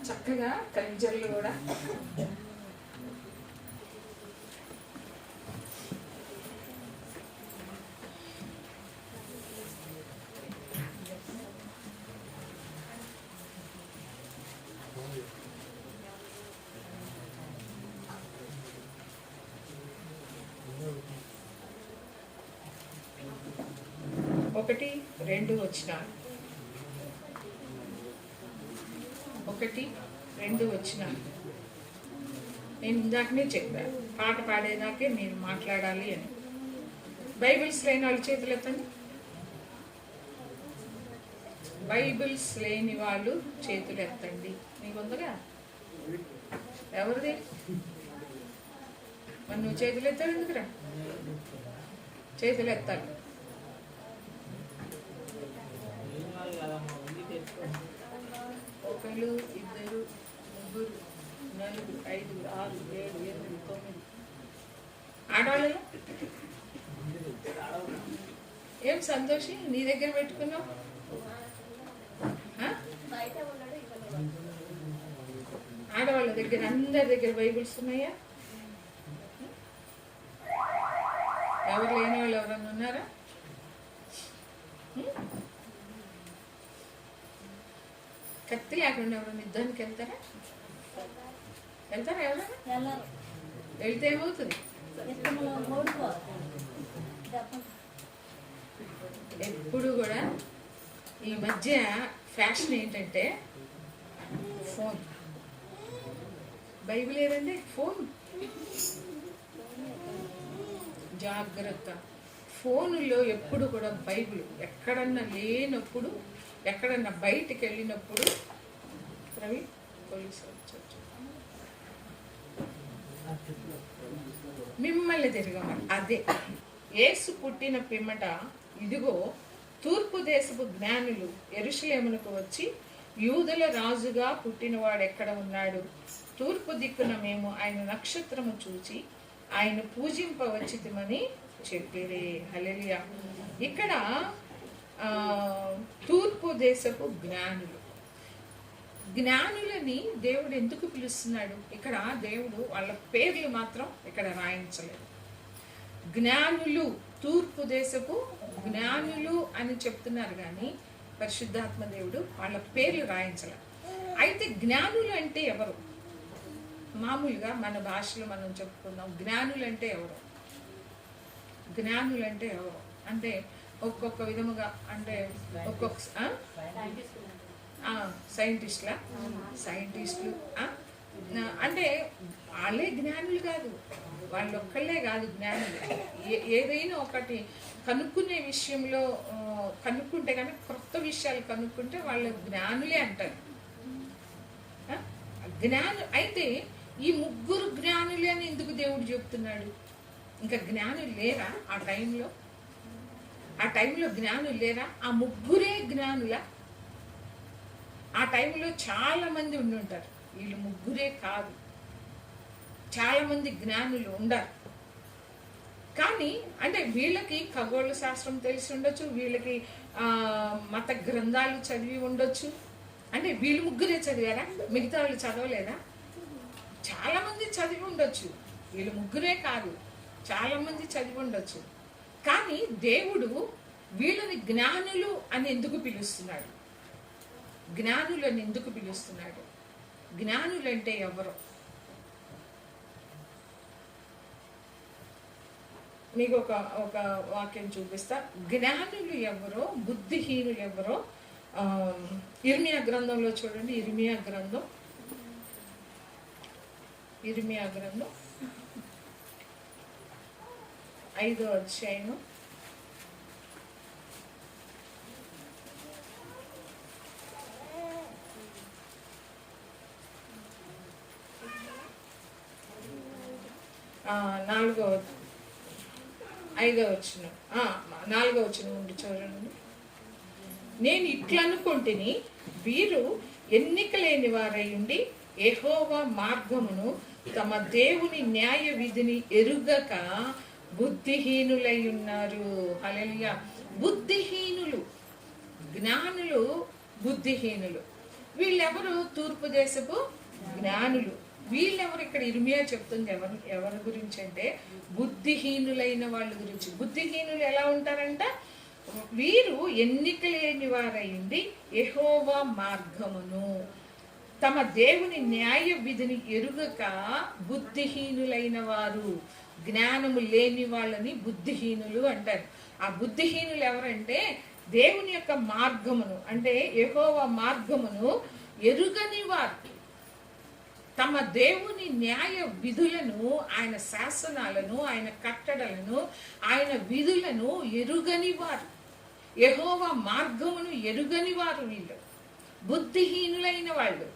చక్కగా కంజర్లు కూడా 1, 2 వచనాలు. 1, 2 వచనాలు. నేను ఇందాకనే చెప్పాను, పాట పాడేదాకే మీరు మాట్లాడాలి అని. బైబిల్స్ లేని వాళ్ళు చేతులు ఎత్తండి. బైబిల్స్ లేని వాళ్ళు చేతులు ఎత్తండి. నీకు ఉందిగా? ఎవరిది? మరి నువ్వు చేతులు ఎత్తావు ఎందుకురా? చేతులు ఎత్తాలి. ఒకరు, ఇద్దరు, ముగ్గురు, నలుగురు, 5, 6, 7, 8, 9. ఆడవాళ్ళు ఏం సంతోషి నీ దగ్గర పెట్టుకున్నావు? ఆడవాళ్ళ దగ్గర అందరి దగ్గర బైబిల్స్ ఉన్నాయా? ఎవరు లేని వాళ్ళు ఎవరన్నా ఉన్నారా? కత్తి లేకుండా ఎవరన్నా యుద్ధానికి వెళ్తారా? ఎవరైనా వెళ్తే ఏమవుతుంది? ఎప్పుడు కూడా ఈ మధ్య ఫ్యాషన్ ఏంటంటే ఫోన్. బైబిల్ ఏదండి? ఫోన్. జాగ్రత్త. ఫోనులో ఎప్పుడు కూడా బైబిల్ ఎక్కడన్నా లేనప్పుడు, ఎక్కడన్నా బయటికి వెళ్ళినప్పుడు రవి పోలీసు మిమ్మల్ని తిరగమని. అదే యేసు పుట్టిన పిమ్మట ఇదిగో తూర్పు దేశపు జ్ఞానులు యెరూషలేమునకు వచ్చి, యూదుల రాజుగా పుట్టినవాడు ఎక్కడ ఉన్నాడు? తూర్పు దిక్కున మేము ఆయన నక్షత్రము చూచి ఆయన పూజింపవచ్చితిమని చెప్పిరే. హల్లెలూయా. ఇక్కడ తూర్పు దేశపు జ్ఞానులు. జ్ఞానులని దేవుడు ఎందుకు పిలుస్తున్నాడు? ఇక్కడ దేవుడు వాళ్ళ పేర్లు మాత్రం ఇక్కడ రాయించలేదు. జ్ఞానులు, తూర్పు దేశపు జ్ఞానులు అని చెప్తున్నారు, కానీ పరిశుద్ధాత్మ దేవుడు వాళ్ళ పేర్లు రాయించలేదు. అయితే జ్ఞానులు అంటే ఎవరు? మామూలుగా మన భాషలో మనం చెప్పుకుందాం, జ్ఞానులు అంటే ఎవరు? జ్ఞానులు అంటే ఎవరు అంటే ఒక్కొక్క విధముగా, అంటే ఒక్కొక్క సైంటిస్టులా? సైంటిస్టులు అంటే వాళ్ళే జ్ఞానులు కాదు, వాళ్ళు ఒక్కళ్ళే కాదు జ్ఞానులు. ఏదైనా ఒకటి కనుక్కునే విషయంలో కనుక్కుంటే కానీ, కొత్త విషయాలు కనుక్కుంటే వాళ్ళ జ్ఞానులే అంటారు. అయితే ఈ ముగ్గురు జ్ఞానులే అని ఎందుకు దేవుడు చెప్తున్నాడు? ఇంకా జ్ఞానులు లేరా ఆ టైంలో? ఆ టైంలో జ్ఞానులు లేరా? ఆ ముగ్గురే జ్ఞానులా? ఆ టైంలో చాలా మంది ఉండుంటారు, వీళ్ళు ముగ్గురే కాదు, చాలా మంది జ్ఞానులు ఉండారు. కానీ అంటే వీళ్ళకి ఖగోళ శాస్త్రం తెలిసి ఉండొచ్చు, వీళ్ళకి మత గ్రంథాలు చదివి ఉండొచ్చు. అంటే వీళ్ళు ముగ్గురే చదివారా? మిగతా వాళ్ళు చదవలేదా? చాలా మంది చదివి ఉండొచ్చు, వీళ్ళు ముగ్గురే కాదు, చాలా మంది చదివి ఉండొచ్చు. కానీ దేవుడు వీళ్ళని జ్ఞానులు అని ఎందుకు పిలుస్తున్నాడు? జ్ఞానులని ఎందుకు పిలుస్తున్నాడు? జ్ఞానులు అంటే ఎవరు? మీకు ఒక వాక్యం చూపిస్తా. జ్ఞానులు ఎవరో, బుద్ధిహీనులు ఎవరో ఇర్మియా గ్రంథంలో చూడండి. ఇర్మియా గ్రంథం 5వ అధ్యాయం 5వ వచనం నుండి చూడండి. నేను ఇట్లనుకొంటిని, వీరు ఎన్నిక లేని వారై ఉండి యెహోవా మార్గమును తమ దేవుని న్యాయ విధిని ఎరుగక బుద్ధిహీనులై ఉన్నారు. హల్లెలూయా. బుద్ధిహీనులు. జ్ఞానులు బుద్ధిహీనులు. వీళ్ళెవరు? తూర్పు దేశపు జ్ఞానులు. వీళ్ళెవరు? ఇక్కడ ఇర్మియా చెప్తుంది ఎవరి గురించి అంటే బుద్ధిహీనులైన వాళ్ళ గురించి. బుద్ధిహీనులు ఎలా ఉంటారంట? వీరు ఎన్నిక లేని వారైంది యెహోవా మార్గమును తమ దేవుని న్యాయ విధిని ఎరుగక బుద్ధిహీనులైన వారు. జ్ఞానము లేని వాళ్ళని బుద్ధిహీనులు అంటారు. ఆ బుద్ధిహీనులు ఎవరంటే దేవుని యొక్క మార్గమును అంటే యెహోవా మార్గమును ఎరుగని వారు, తమ దేవుని న్యాయ విధులను, ఆయన శాసనాలను, ఆయన కట్టడలను, ఆయన విధులను ఎరుగని వారు, యెహోవా మార్గమును ఎరుగని వారు వీళ్ళు బుద్ధిహీనులైన వాళ్ళు.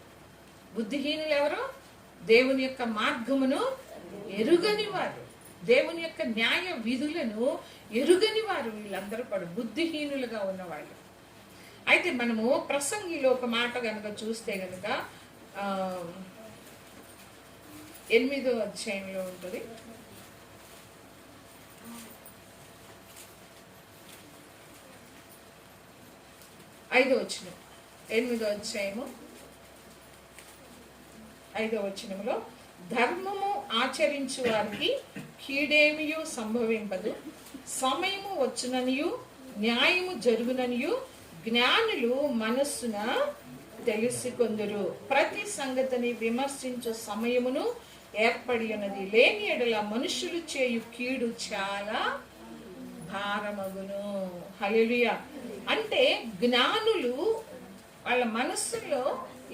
బుద్ధిహీనులు ఎవరు? దేవుని యొక్క మార్గమును ఎరుగని వారు, దేవుని యొక్క న్యాయ విధులను ఎరుగని వారు, వీళ్ళందరూ కూడా బుద్ధిహీనులుగా ఉన్నవాళ్ళు. అయితే మనము ప్రసంగిలో ఒక మాట కనుక చూస్తే కనుక 8వ అధ్యాయంలో ఉంటుంది. 5వ వచనం, 8వ అధ్యాయము 5వ వచనంలో, ధర్మము ఆచరించు వారికి కీడేమియు సంభవింపదు, సమయము వచ్చుననియు న్యాయము జరుగుననియు జ్ఞానులు మనస్సున తెలుసుకొందురు. ప్రతి సంగతిని విమర్శించు సమయమును ఏర్పడి ఉన్నది, లేని ఎడల మనుషులు చేయు కీడు చాలా భారమగును. హల్లెలూయా. అంటే జ్ఞానులు వాళ్ళ మనస్సులో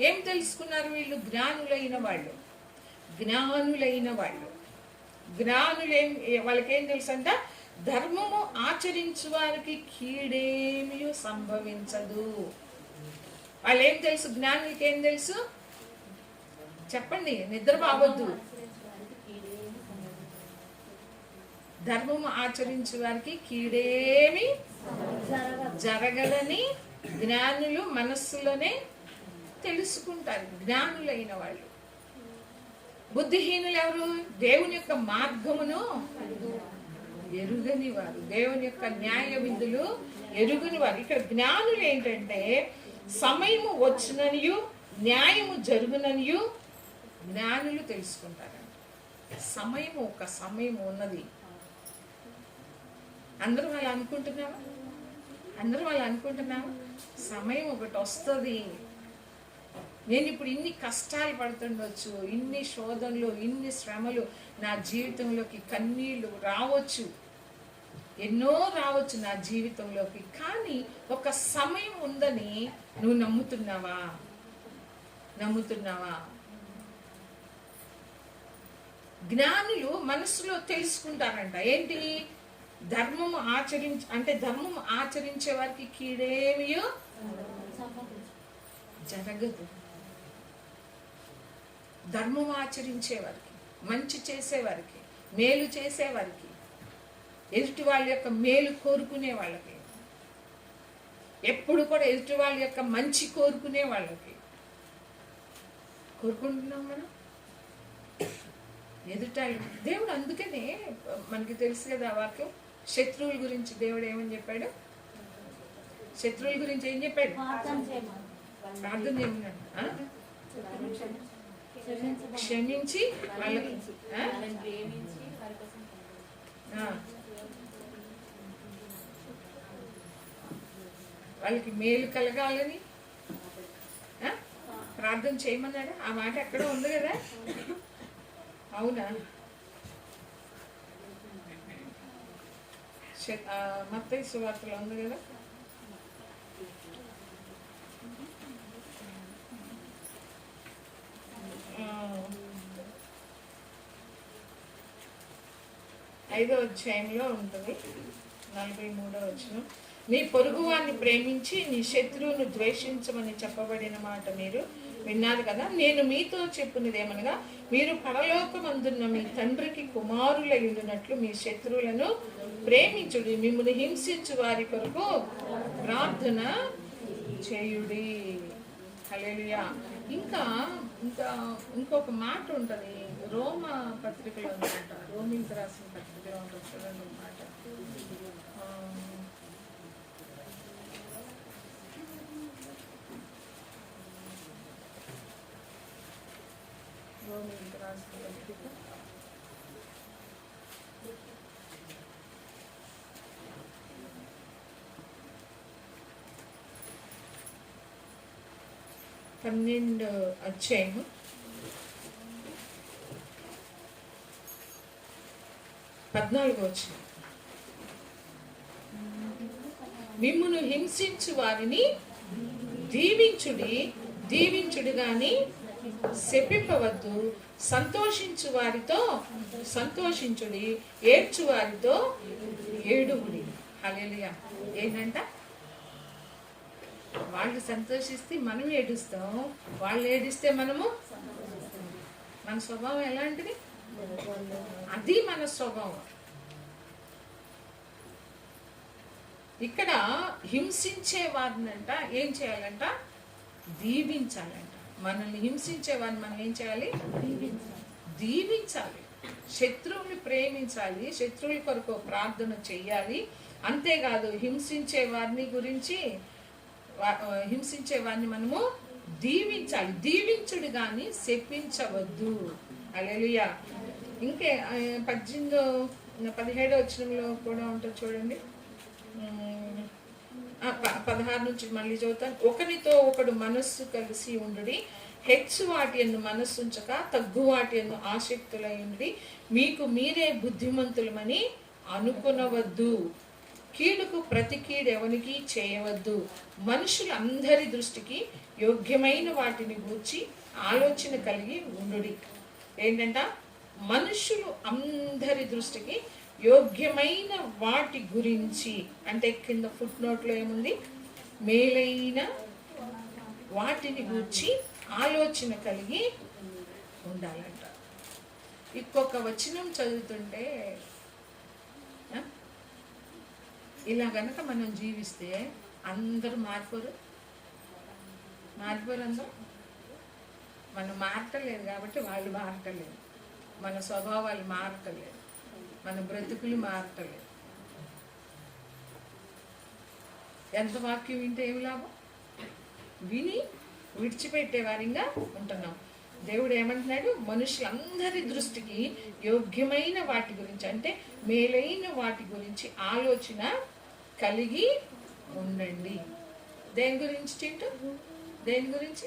ఏం తెలుసుకున్నారు? వీళ్ళు జ్ఞానులైన వాళ్ళు, జ్ఞానులైన వాళ్ళు. జ్ఞానులేం వాళ్ళకేం తెలుసు అంట? ధర్మము ఆచరించు వారికి కీడేమీ సంభవించదు. వాళ్ళు ఏం తెలుసు? జ్ఞానులకి ఏం తెలుసు? చెప్పండి, నిద్రపోవద్దు. ధర్మము ఆచరించే వారికి కీడేమి జరగదని జ్ఞానులు మనస్సులోనే తెలుసుకుంటారు, జ్ఞానులైన వాళ్ళు. బుద్ధిహీనులు ఎవరు? దేవుని యొక్క మార్గమును ఎరుగని వారు, దేవుని యొక్క న్యాయ విధులు ఎరుగని వారు. ఇక్కడ జ్ఞానులు ఏంటంటే సమయము వచ్చిననియు న్యాయము జరుగుననియు జ్ఞానులు తెలుసుకుంటారంట. సమయము, ఒక సమయం ఉన్నది. అందరూ వాళ్ళు అనుకుంటున్నావా? అందరూ వాళ్ళు అనుకుంటున్నావా? సమయం ఒకటి వస్తుంది, నేను ఇప్పుడు ఇన్ని కష్టాలు పడుతుండొచ్చు, ఇన్ని శోధనలు, ఇన్ని శ్రమలు నా జీవితంలోకి, కన్నీళ్లు రావచ్చు, ఎన్నో రావచ్చు నా జీవితంలోకి, కానీ ఒక సమయం ఉందని నువ్వు నమ్ముతున్నావా? నమ్ముతున్నావా? జ్ఞానులు మనసులో తెలుసుకుంటారంట. ఏంటి? ధర్మము ధర్మము ఆచరించే వారికి కీడేమియో జరగదు. ధర్మం ఆచరించేవారికి, మంచి చేసేవారికి, మేలు చేసేవారికి, ఎదుటి వాళ్ళ యొక్క మేలు కోరుకునే వాళ్ళకి, ఎప్పుడు కూడా ఎదుటి వాళ్ళ యొక్క మంచి కోరుకునే వాళ్ళకి, కోరుకుంటున్నాం మనం ఎదుట. దేవుడు అందుకనే మనకి తెలుసు కదా ఆ వాక్యం, శత్రువుల గురించి దేవుడు ఏమని చెప్పాడు? శత్రువుల గురించి ఏం చెప్పాడు? ప్రార్థన చేయమన్నాడు. క్షమించి వాళ్ళకి మేలు కలగాలని ప్రార్థన చేయమన్నాడు. ఆ మాట ఎక్కడో ఉంది కదా, అవునా? మత్తయి సువార్తలో ఉంది కదా. ఐదో అధ్యాయంలో ఉంటుంది, 43వ వచనం. నీ పొరుగువాన్ని ప్రేమించి నీ శత్రువును ద్వేషించమని చెప్పబడిన మాట మీరు విన్నారు కదా. నేను మీతో చెప్పినది ఏమనగా, మీరు పరలోకమందున్న మీ తండ్రికి కుమారులై ఉండినట్లు మీ శత్రువులను ప్రేమించుడి, మిమ్మల్ని హింసించు వారి కొరకు ప్రార్థన చేయుడి. హల్లెలూయా. ఇంకొక మాట ఉంటుంది, రోమ పత్రికలో ఉందంట, రోమిలకు రాసిన పత్రికలో ఉంటుంది చూడండి మాట. రోమిలకు రాసిన పత్రిక 12వ అధ్యాయము 14వ వచనం. మిమ్మును హింసించు వారిని దీవించుడి గాని శపింపవద్దు. సంతోషించు వారితో సంతోషించుడి, ఏడ్చు వారితో ఏడుగుడి. హల్లెలూయా. ఏంటంట? వాళ్ళు సంతోషిస్తే మనం ఏడుస్తాం, వాళ్ళు ఏడిస్తే మనము. మన స్వభావం ఎలాంటిది? అది మన స్వభావం. ఇక్కడ హింసించే వారినంట ఏం చేయాలంట? దీవించాలంట. మనల్ని హింసించే వారిని మనం ఏం చేయాలి? దీవించాలి. శత్రువుని ప్రేమించాలి, శత్రువుల కొరకు ప్రార్థన చెయ్యాలి. అంతేకాదు హింసించే వారిని మనము దీవించాలి. దీవించుడు గాని శపించవద్దు. హల్లెలూయా. ఇంకే 17వ వచనంలో కూడా ఉంటుంది చూడండి. 16 నుంచి మళ్ళీ చదువుతాను. ఒకనితో ఒకడు మనస్సు కలిసి ఉండుడి, హెచ్చు వాటి యందు మనస్సు ఉంచక తగ్గు వాటి యందు ఆసక్తులై ఉండి, మీకు మీరే బుద్ధిమంతులమని అనుకునవద్దు. కీడుకు ప్రతి కీడు ఎవనికి చేయవద్దు. మనుషులందరి దృష్టికి యోగ్యమైన వాటిని గూర్చి ఆలోచన కలిగి ఉండుడి. ఏంటంట? మనుషులు అందరి దృష్టికి యోగ్యమైన వాటి గురించి, అంటే కింద ఫుట్ నోట్లో ఏముంది? మేలైన వాటిని గూర్చి ఆలోచన కలిగి ఉండాలంట. ఇంకొక వచనం చదువుతుంటే, ఇలా గనక మనం జీవిస్తే అందరూ మారిపోరు అందరూ. మనం మారటలేదు కాబట్టి వాళ్ళు మారటలేదు, మన స్వభావాలు మారటలేదు, మన బ్రతుకులు మారటలేదు. ఎంత వాక్యం వింటే ఏమి లాభం? విని విడిచిపెట్టే వారిగా ఉంటున్నాం. దేవుడు ఏమంటున్నాడు? మనుషులందరి దృష్టికి యోగ్యమైన వాటి గురించి, అంటే మేలైన వాటి గురించి ఆలోచన కలిగి ఉండండి. దేని గురించి చింటూ? దేని గురించి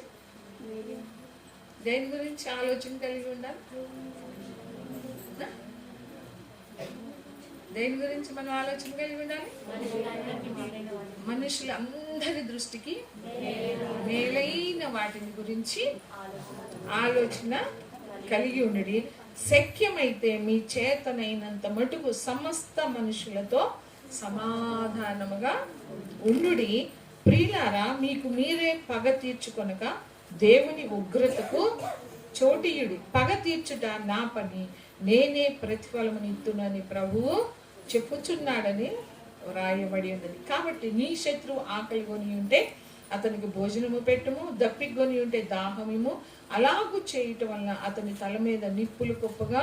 ఆలోచన కలిగి ఉండాలి? దేని గురించి మనం ఆలోచన కలిగి ఉండాలి? మనుషులందరి దృష్టికి మేలైన వాటిని గురించి ఆలోచన కలిగి ఉండడి. శక్యమైతే మీ చేతనైనంత మటుకు సమస్త మనుషులతో సమాధానముగా ఉండుడి. ప్రియులారా, మీకు మీరే పగ తీర్చుకొనక దేవుని ఉగ్రతకు చోటియుడి. పగ తీర్చుట నా పని, నేనే ప్రతిఫలమునిత్తునని ప్రభువు చెప్పుచున్నాడని వ్రాయబడి ఉన్నది. కాబట్టి నీ శత్రువు ఆకలి కొని ఉంటే అతనికి భోజనము పెట్టుము, దప్పికొని ఉంటే దాహమిము. అలాగూ చేయటం వలన అతని తల మీద నిప్పులు కుప్పగా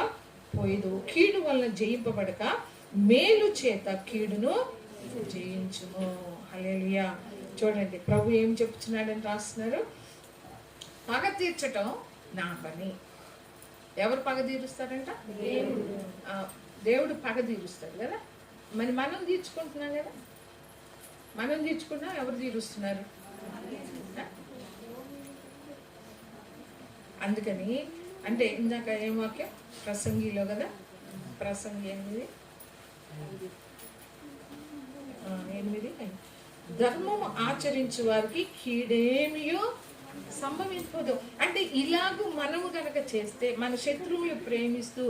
పోయేదు. కీడు వలన జయింపబడక మేలు చేత కీడును జయించుము. హల్లెలూయా. చూడండి ప్రభు ఏం చెప్తున్నాడని రాస్తున్నారు. పగ తీర్చటం నా పని. ఎవరు పగ తీరుస్తారంట? దేవుడు పగ తీరుస్తాడు కదా. మరి మనం తీర్చుకుంటున్నాం కదా. మనం తీర్చుకున్నా ఎవరు తీరుస్తున్నారు? అందుకని అంటే ఇందాక ఏం వాక్యం? ప్రసంగిలో కదా. ప్రసంగి 8 ధర్మము ఆచరించు వారికి కీడేమియో సంభవించదు. అంటే ఇలాగూ మనము కనుక చేస్తే, మన శత్రువులు ప్రేమిస్తూ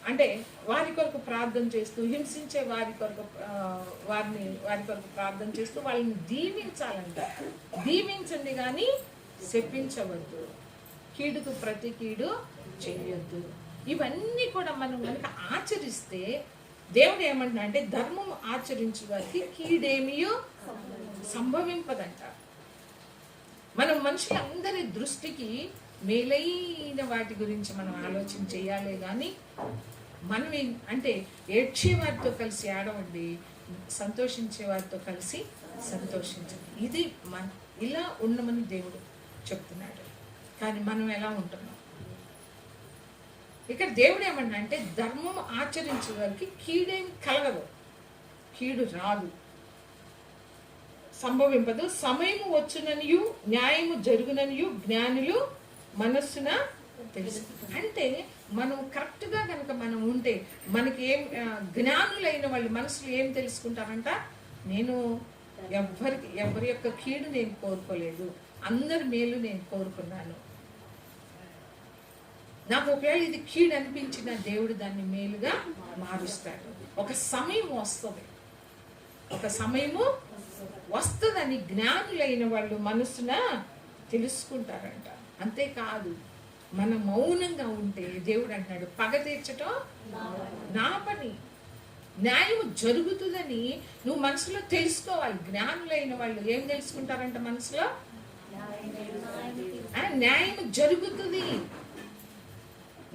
అంటే వారి కొరకు ప్రార్థన చేస్తూ, హింసించే వారి కొరకు ప్రార్థన చేస్తూ వాళ్ళని దీవించాలంట. దీవించండి కానీ శపించవద్దు. కీడుకు ప్రతి కీడు చేయొద్దు. ఇవన్నీ కూడా మనం కనుక ఆచరిస్తే దేవుడు ఏమంటున్నా అంటే ధర్మం ఆచరించే వారికి కీడేమియో సంభవింపదంట. మనం మనుషులందరి దృష్టికి మేలైన వాటి గురించి మనం ఆలోచన చేయాలి కానీ మనం అంటే ఏడ్చే వారితో కలిసి ఆడవండి, సంతోషించే వారితో కలిసి సంతోషించండి. ఇది ఇలా ఉండమని దేవుడు చెప్తున్నాడు. కానీ మనం ఎలా ఉంటున్నాం? ఇక్కడ దేవుడు ఏమన్నా అంటే ధర్మం ఆచరించే వారికి కీడేం కలగదు, కీడు రాదు, సంభవింపదు. సమయము వచ్చుననియు న్యాయము జరుగుననియు జ్ఞానులు మనస్సున తెలుసు. అంటే మనం కరెక్ట్గా కనుక మనం ఉంటే మనకి ఏం జ్ఞానులైన వాళ్ళు మనసులో ఏం తెలుసుకుంటారంట, నేను ఎవరి యొక్క కీడు నేను కోరుకోలేదు, అందరి మేలు నేను కోరుకున్నాను. నాకు ఒకవేళ ఇది కీడు అనిపించిన దేవుడు దాన్ని మేలుగా మారుస్తాడు. ఒక సమయం వస్తుంది, ఒక సమయము వస్తుందని జ్ఞానులైన వాళ్ళు మనసున తెలుసుకుంటారంట. అంతేకాదు మనం మౌనంగా ఉంటే దేవుడు అంటున్నాడు, పగ తీర్చటం నా పని, న్యాయం జరుగుతుందని నువ్వు మనసులో తెలుసుకోవాలి. జ్ఞానులైన వాళ్ళు ఏం తెలుసుకుంటారంట మనసులో, న్యాయం జరుగుతుంది.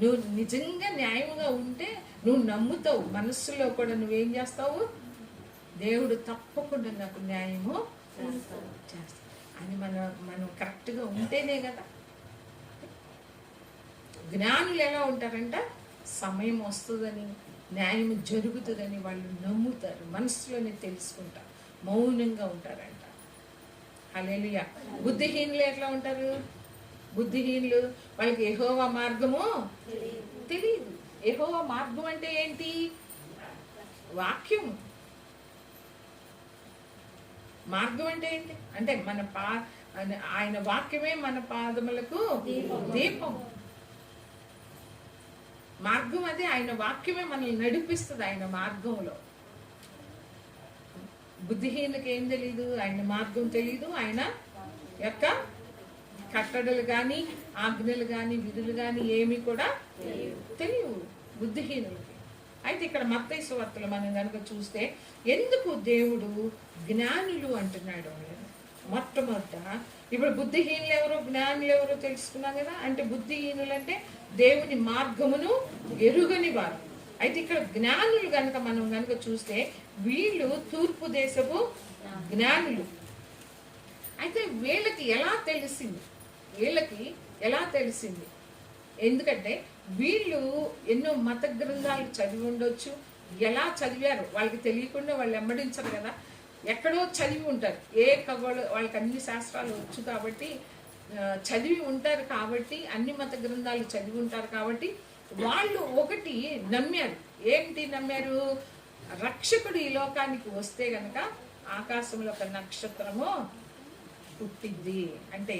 నువ్వు నిజంగా న్యాయంగా ఉంటే నువ్వు నమ్ముతావు, మనస్సులో కూడా నువ్వేం చేస్తావు, దేవుడు తప్పకుండా నాకు న్యాయము చేస్తాడు అని మనం కరెక్ట్గా ఉంటేనే కదా. జ్ఞానులు ఎలా ఉంటారంట, సమయం వస్తుందని న్యాయం జరుగుతుందని వాళ్ళు నమ్ముతారు, మనసులోనే తెలుసుకుంటారు, మౌనంగా ఉంటారంట. హల్లెలూయా. బుద్ధిహీనులు ఎట్లా ఉంటారు, బుద్ధిహీనులు వాళ్ళకి యెహోవా మార్గము తెలియదు. యెహోవా మార్గం అంటే ఏంటి, వాక్యం. మార్గం అంటే ఏంటి అంటే ఆయన వాక్యమే మన పాదములకు దీపం. మార్గం అదే, ఆయన వాక్యమే మనల్ని నడిపిస్తుంది ఆయన మార్గంలో. బుద్ధిహీనులకు ఏం తెలీదు, ఆయన మార్గం తెలీదు, ఆయన యొక్క కట్టడలు కానీ ఆజ్ఞలు కానీ విధులు కానీ ఏమి కూడా తెలియవు బుద్ధిహీనులకి. అయితే ఇక్కడ మత్తయి సువార్తలో మనం కనుక చూస్తే ఎందుకు దేవుడు జ్ఞానులు అంటున్నాడు, మొట్టమొదట ఇప్పుడు బుద్ధిహీనులు ఎవరో జ్ఞానులు ఎవరో తెలుసుకున్నాం కదా. అంటే బుద్ధిహీనులు అంటే దేవుని మార్గమును ఎరుగని వారు. అయితే ఇక్కడ జ్ఞానులు కనుక మనం కనుక చూస్తే వీళ్ళు తూర్పు దేశపు జ్ఞానులు. అయితే వీళ్ళకి ఎలా తెలిసింది, ఎందుకంటే వీళ్ళు ఎన్నో మత గ్రంథాలు చదివి ఉండొచ్చు. ఎలా చదివారు వాళ్ళకి తెలియకుండా వాళ్ళు వెంబడించరు కదా, ఎక్కడో చదివి ఉంటారు. ఏ ఖగోళ వాళ్ళకి అన్ని శాస్త్రాలు వచ్చు కాబట్టి చదివి ఉంటారు, కాబట్టి అన్ని మత గ్రంథాలు చదివి ఉంటారు కాబట్టి వాళ్ళు ఒకటి నమ్మారు. ఏంటి నమ్మారు, రక్షకుడు ఈ లోకానికి వస్తే గనక ఆకాశంలో ఒక నక్షత్రము పుట్టిద్ది. అంటే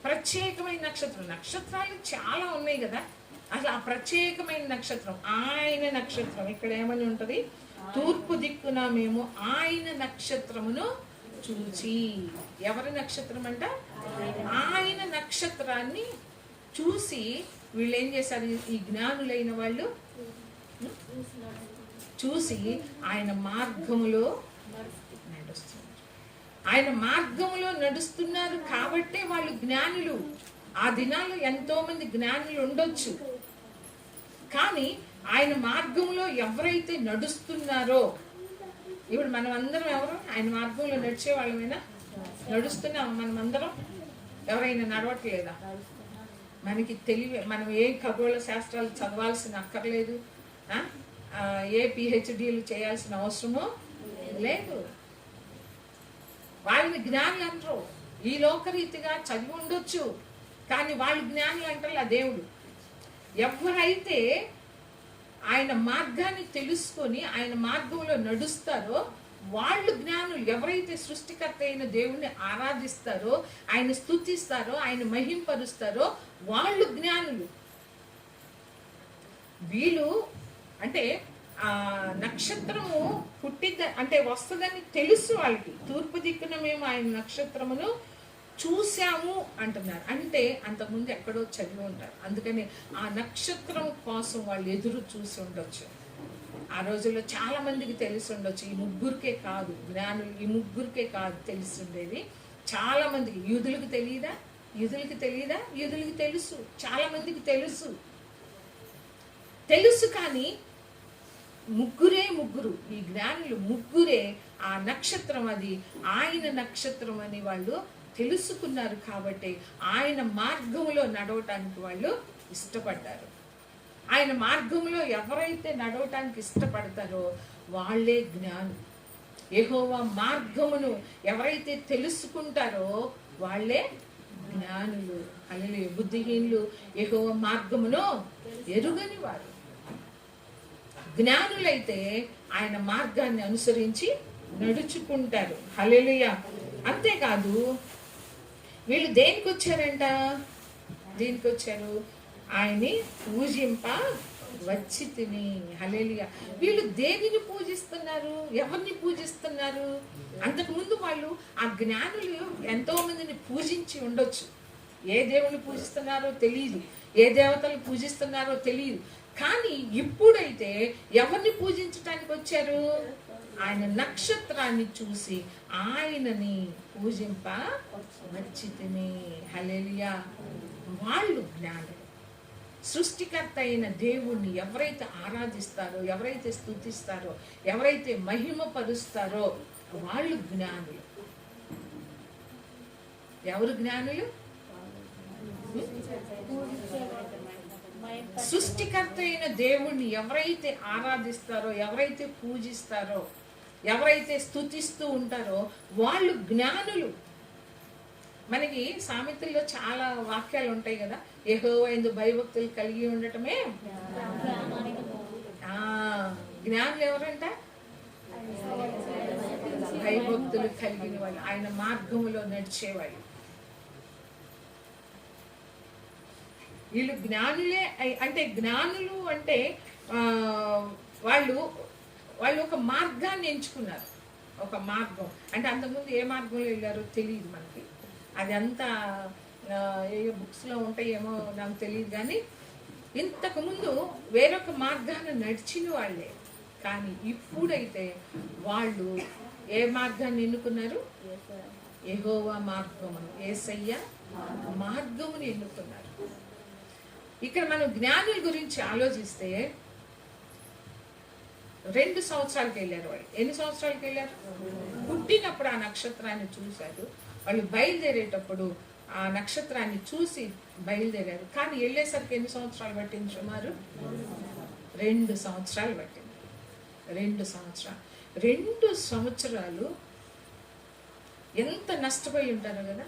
ప్రత్యేకమైన నక్షత్రాలు చాలా ఉన్నాయి కదా, అసలు ఆ ప్రత్యేకమైన నక్షత్రం ఆయన నక్షత్రం. ఇక్కడ ఏమని ఉంటది, తూర్పు దిక్కున మేము ఆయన నక్షత్రమును చూచి. ఎవరి నక్షత్రం అంట, ఆయన నక్షత్రాన్ని చూసి వీళ్ళు ఏం చేశారు, ఈ జ్ఞానులైన వాళ్ళు చూసి ఆయన మార్గములో నడుస్తున్నారు. ఆయన మార్గములో నడుస్తున్నారు కాబట్టే వాళ్ళు జ్ఞానులు. ఆ దినాల్లో ఎంతో మంది జ్ఞానులు ఉండొచ్చు, కానీ ఆయన మార్గంలో ఎవరైతే నడుస్తున్నారో, ఇప్పుడు మనం అందరం ఎవరు ఆయన మార్గంలో నడిచే వాళ్ళమైనా, నడుస్తున్నాం మనం అందరం, ఎవరైనా నడవట్లేదా? మనకి తెలివి, మనం ఏ ఖగోళ శాస్త్రాలు చదవాల్సిన అక్కర్లేదు, ఏ పిహెచ్డీలు చేయాల్సిన అవసరమో లేదు. వాళ్ళని జ్ఞానులు అంటారు. ఈ లోకరీతిగా చదివి ఉండొచ్చు, కానీ వాళ్ళు జ్ఞానులు అంటారు. ఆ దేవుడు ఎవరైతే ఆయన మార్గాన్ని తెలుసుకొని ఆయన మార్గంలో నడుస్తారో వాళ్ళు జ్ఞానులు. ఎవరైతే సృష్టికర్త అయిన దేవుణ్ణి ఆరాధిస్తారో, ఆయన స్తుతిస్తారో, ఆయన మహింపరుస్తారో వాళ్ళు జ్ఞానులు. వీళ్ళు అంటే ఆ నక్షత్రము అంటే వస్తుందని తెలుసు వాళ్ళకి. తూర్పు దిక్కున మేము ఆయన నక్షత్రమును చూసాము అంటున్నారు. అంటే అంతకుముందు ఎక్కడో చదివి ఉంటారు, అందుకని ఆ నక్షత్రం కోసం వాళ్ళు ఎదురు చూసి ఉండొచ్చు. ఆ రోజుల్లో చాలా మందికి తెలిసి ఉండొచ్చు. ఈ ముగ్గురికే కాదు జ్ఞానులు, ఈ ముగ్గురికే కాదు తెలిసి ఉండేది, చాలా మందికి. యూదులకు తెలియదా? యూదులకి తెలుసు, చాలా మందికి తెలుసు కానీ ముగ్గురు ఈ జ్ఞానులు ముగ్గురే ఆ నక్షత్రం, అది ఆయన నక్షత్రం అని వాళ్ళు తెలుసుకున్నారు. కాబట్టి ఆయన మార్గంలో నడవటానికి వాళ్ళు ఇష్టపడ్డారు. ఆయన మార్గంలో ఎవరైతే నడవటానికి ఇష్టపడతారో వాళ్ళే జ్ఞానులు. యెహోవా మార్గమును ఎవరైతే తెలుసుకుంటారో వాళ్ళే జ్ఞానులు. హల్లెలూయా. బుద్ధిహీనులు యెహోవా మార్గమును ఎరుగని వారు. జ్ఞానులైతే ఆయన మార్గాన్ని అనుసరించి నడుచుకుంటారు. హల్లెలూయా. అంతేకాదు వీళ్ళు దేనికి వచ్చారంట? దేనికి వచ్చారు? ఆయన్ని పూజింప వచ్చి తిని. హల్లెలూయా. వీళ్ళు దేనిని పూజిస్తున్నారు? ఎవరిని పూజిస్తున్నారు? అంతకుముందు వాళ్ళు ఆ జ్ఞానులు ఎంతో మందిని పూజించి ఉండొచ్చు. ఏ దేవుని పూజిస్తున్నారో తెలియదు, ఏ దేవతలు పూజిస్తున్నారో తెలియదు. కానీ ఇప్పుడైతే ఎవరిని పూజించటానికి వచ్చారు? ఆయన నక్షత్రాన్ని చూసి ఆయనని పూజింప వచ్చి తిని. హల్లెలూయా. వాళ్ళు జ్ఞానులు. సృష్టికర్త అయిన దేవుణ్ణి ఎవరైతే ఆరాధిస్తారో, ఎవరైతే స్తుతిస్తారో, ఎవరైతే మహిమపరుస్తారో వాళ్ళు జ్ఞానులు. ఎవరు జ్ఞానులు? సృష్టికర్త అయిన దేవుణ్ణి ఎవరైతే ఆరాధిస్తారో, ఎవరైతే పూజిస్తారో, ఎవరైతే స్తుతిస్తూ ఉంటారో వాళ్ళు జ్ఞానులు. మనకి సామెతల్లో చాలా వాక్యాలు ఉంటాయి కదా, యెహోవా యందు భయభక్తులు కలిగి ఉండటమే. జ్ఞానులు ఎవరంట? భయభక్తులు కలిగిన వాళ్ళు, ఆయన మార్గములో నడిచేవాళ్ళు. వీళ్ళు జ్ఞానులే. అంటే జ్ఞానులు అంటే వాళ్ళు వాళ్ళు ఒక మార్గాన్ని ఎంచుకున్నారు. ఒక మార్గం అంటే అంతకుముందు ఏ మార్గంలో వెళ్ళారో తెలియదు మనకి. అది అంతా ఏ బుక్స్లో ఉంటాయేమో నాకు తెలియదు. కానీ ఇంతకుముందు వేరొక మార్గాన్ని నడిచిన వాళ్ళే. కానీ ఇప్పుడైతే వాళ్ళు ఏ మార్గాన్ని ఎన్నుకున్నారు? యెహోవా మార్గమును, యేసయ్య మార్గమును ఎన్నుకున్నారు. ఇక్కడ మనం జ్ఞానుల గురించి ఆలోచిస్తే 2 సంవత్సరాలకి వెళ్ళారు వాళ్ళు. ఎన్ని సంవత్సరాలకి వెళ్ళారు? పుట్టినప్పుడు ఆ నక్షత్రాన్ని చూశారు. వాళ్ళు బయలుదేరేటప్పుడు ఆ నక్షత్రాన్ని చూసి బయలుదేరారు. కానీ వెళ్ళేసరికి ఎన్ని సంవత్సరాలు పట్టింది? సుమారు 2 సంవత్సరాలు పట్టింది. 2 సంవత్సరాలు. 2 సంవత్సరాలు ఎంత నష్టపోయి ఉంటారో కదా.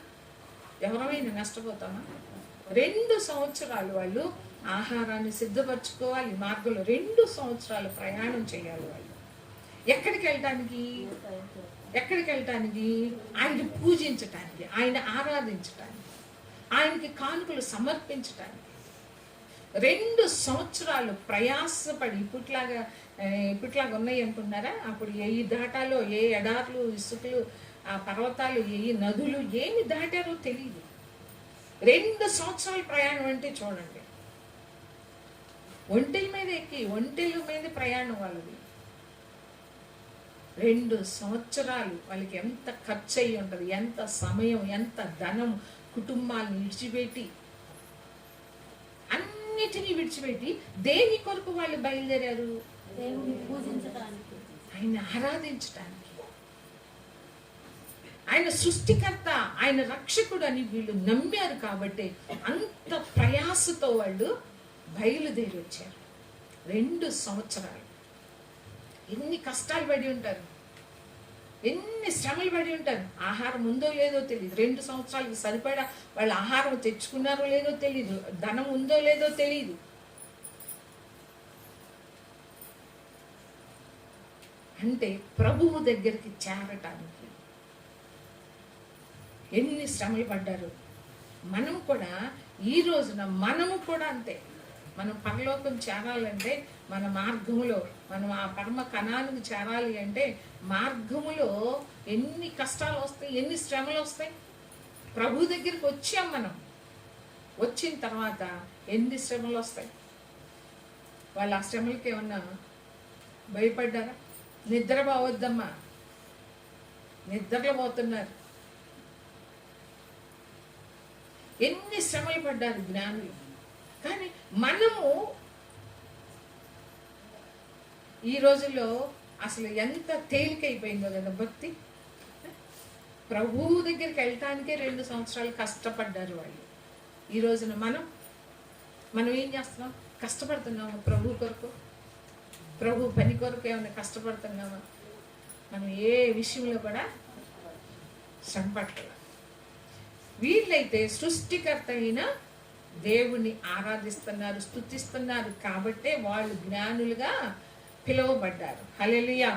ఎవరైనా నష్టపోతామా? 2 సంవత్సరాలు వాళ్ళు ఆహారాన్ని సిద్ధపరచుకోవాలి. మార్గంలో 2 సంవత్సరాలు ప్రయాణం చేయాలి వాళ్ళు. ఎక్కడికి వెళ్ళటానికి? ఎక్కడికి వెళ్ళటానికి? ఆయన్ని పూజించటానికి, ఆయన ఆరాధించటానికి, ఆయనకి కానుకలు సమర్పించటానికి. 2 సంవత్సరాలు ప్రయాసపడి ఇప్పట్లాగా ఉన్నాయి అనుకున్నారా? అప్పుడు ఏ దాటాలో, ఏ ఎడార్లు, ఇసుకలు, ఆ పర్వతాలు, ఏ నదులు ఏమి దాటారో తెలియదు. 2 సంవత్సరాల ప్రయాణం అంటే చూడండి. ఒంటెల మీద ఎక్కి, ఒంటెల మీద ప్రయాణం వాళ్ళది. 2 సంవత్సరాలు వాళ్ళకి ఎంత ఖర్చు అయ్యి ఉంటుంది, ఎంత సమయం, ఎంత ధనం, కుటుంబాలను విడిచిపెట్టి, అన్నిటినీ విడిచిపెట్టి దేని కొరకు వాళ్ళు బయలుదేరారు? ఆయన ఆరాధించటానికి. ఆయన సృష్టికర్త, ఆయన రక్షకుడు అని వీళ్ళు నమ్మారు కాబట్టి అంత ప్రయాసతో వాళ్ళు బయలుదేరి వచ్చారు. 2 సంవత్సరాలు. ఎన్ని కష్టాలు పడి ఉంటారు, ఎన్ని శ్రమలు పడి ఉంటారు. ఆహారం ఉందో లేదో తెలియదు. 2 సంవత్సరాలకి సరిపడా వాళ్ళు ఆహారం తెచ్చుకున్నారో లేదో తెలియదు, ధనం ఉందో లేదో తెలియదు. అంటే ప్రభువు దగ్గరికి చేరటానికి ఎన్ని శ్రమలు పడ్డారు. మనం కూడా ఈ రోజున మనము కూడా అంతే. మనం పరలోకం చేరాలంటే మన మార్గములో, మనం ఆ పరమ కణానికి చేరాలి అంటే మార్గములో ఎన్ని కష్టాలు వస్తాయి, ఎన్ని శ్రమలు వస్తాయి. ప్రభు దగ్గరికి వచ్చాం మనం. వచ్చిన తర్వాత ఎన్ని శ్రమలు వస్తాయి. వాళ్ళు ఆ శ్రమలకి ఏమన్నా భయపడ్డారా? నిద్రపోవద్దమ్మా, నిద్రలో పోతున్నారు. ఎన్ని శ్రమలు పడ్డారు జ్ఞానులు. కానీ మనము ఈ రోజుల్లో అసలు ఎంత తేలికైపోయిందో కదా భక్తి. ప్రభువు దగ్గరికి వెళ్ళటానికే 2 సంవత్సరాలు కష్టపడ్డారు వాళ్ళు. ఈ రోజున మనం ఏం చేస్తున్నాం? కష్టపడుతున్నాము ప్రభు కొరకు, ప్రభు పని కొరకు ఏమైనా కష్టపడుతున్నామా? మనం ఏ విషయంలో కూడా శ్రమ పడతాం. వీళ్ళైతే సృష్టికర్త అయిన దేవుణ్ణి ఆరాధిస్తున్నారు, స్తుతిస్తున్నారు. కాబట్టే వాళ్ళు జ్ఞానులుగా పిలువబడ్డారు. హల్లెలూయా.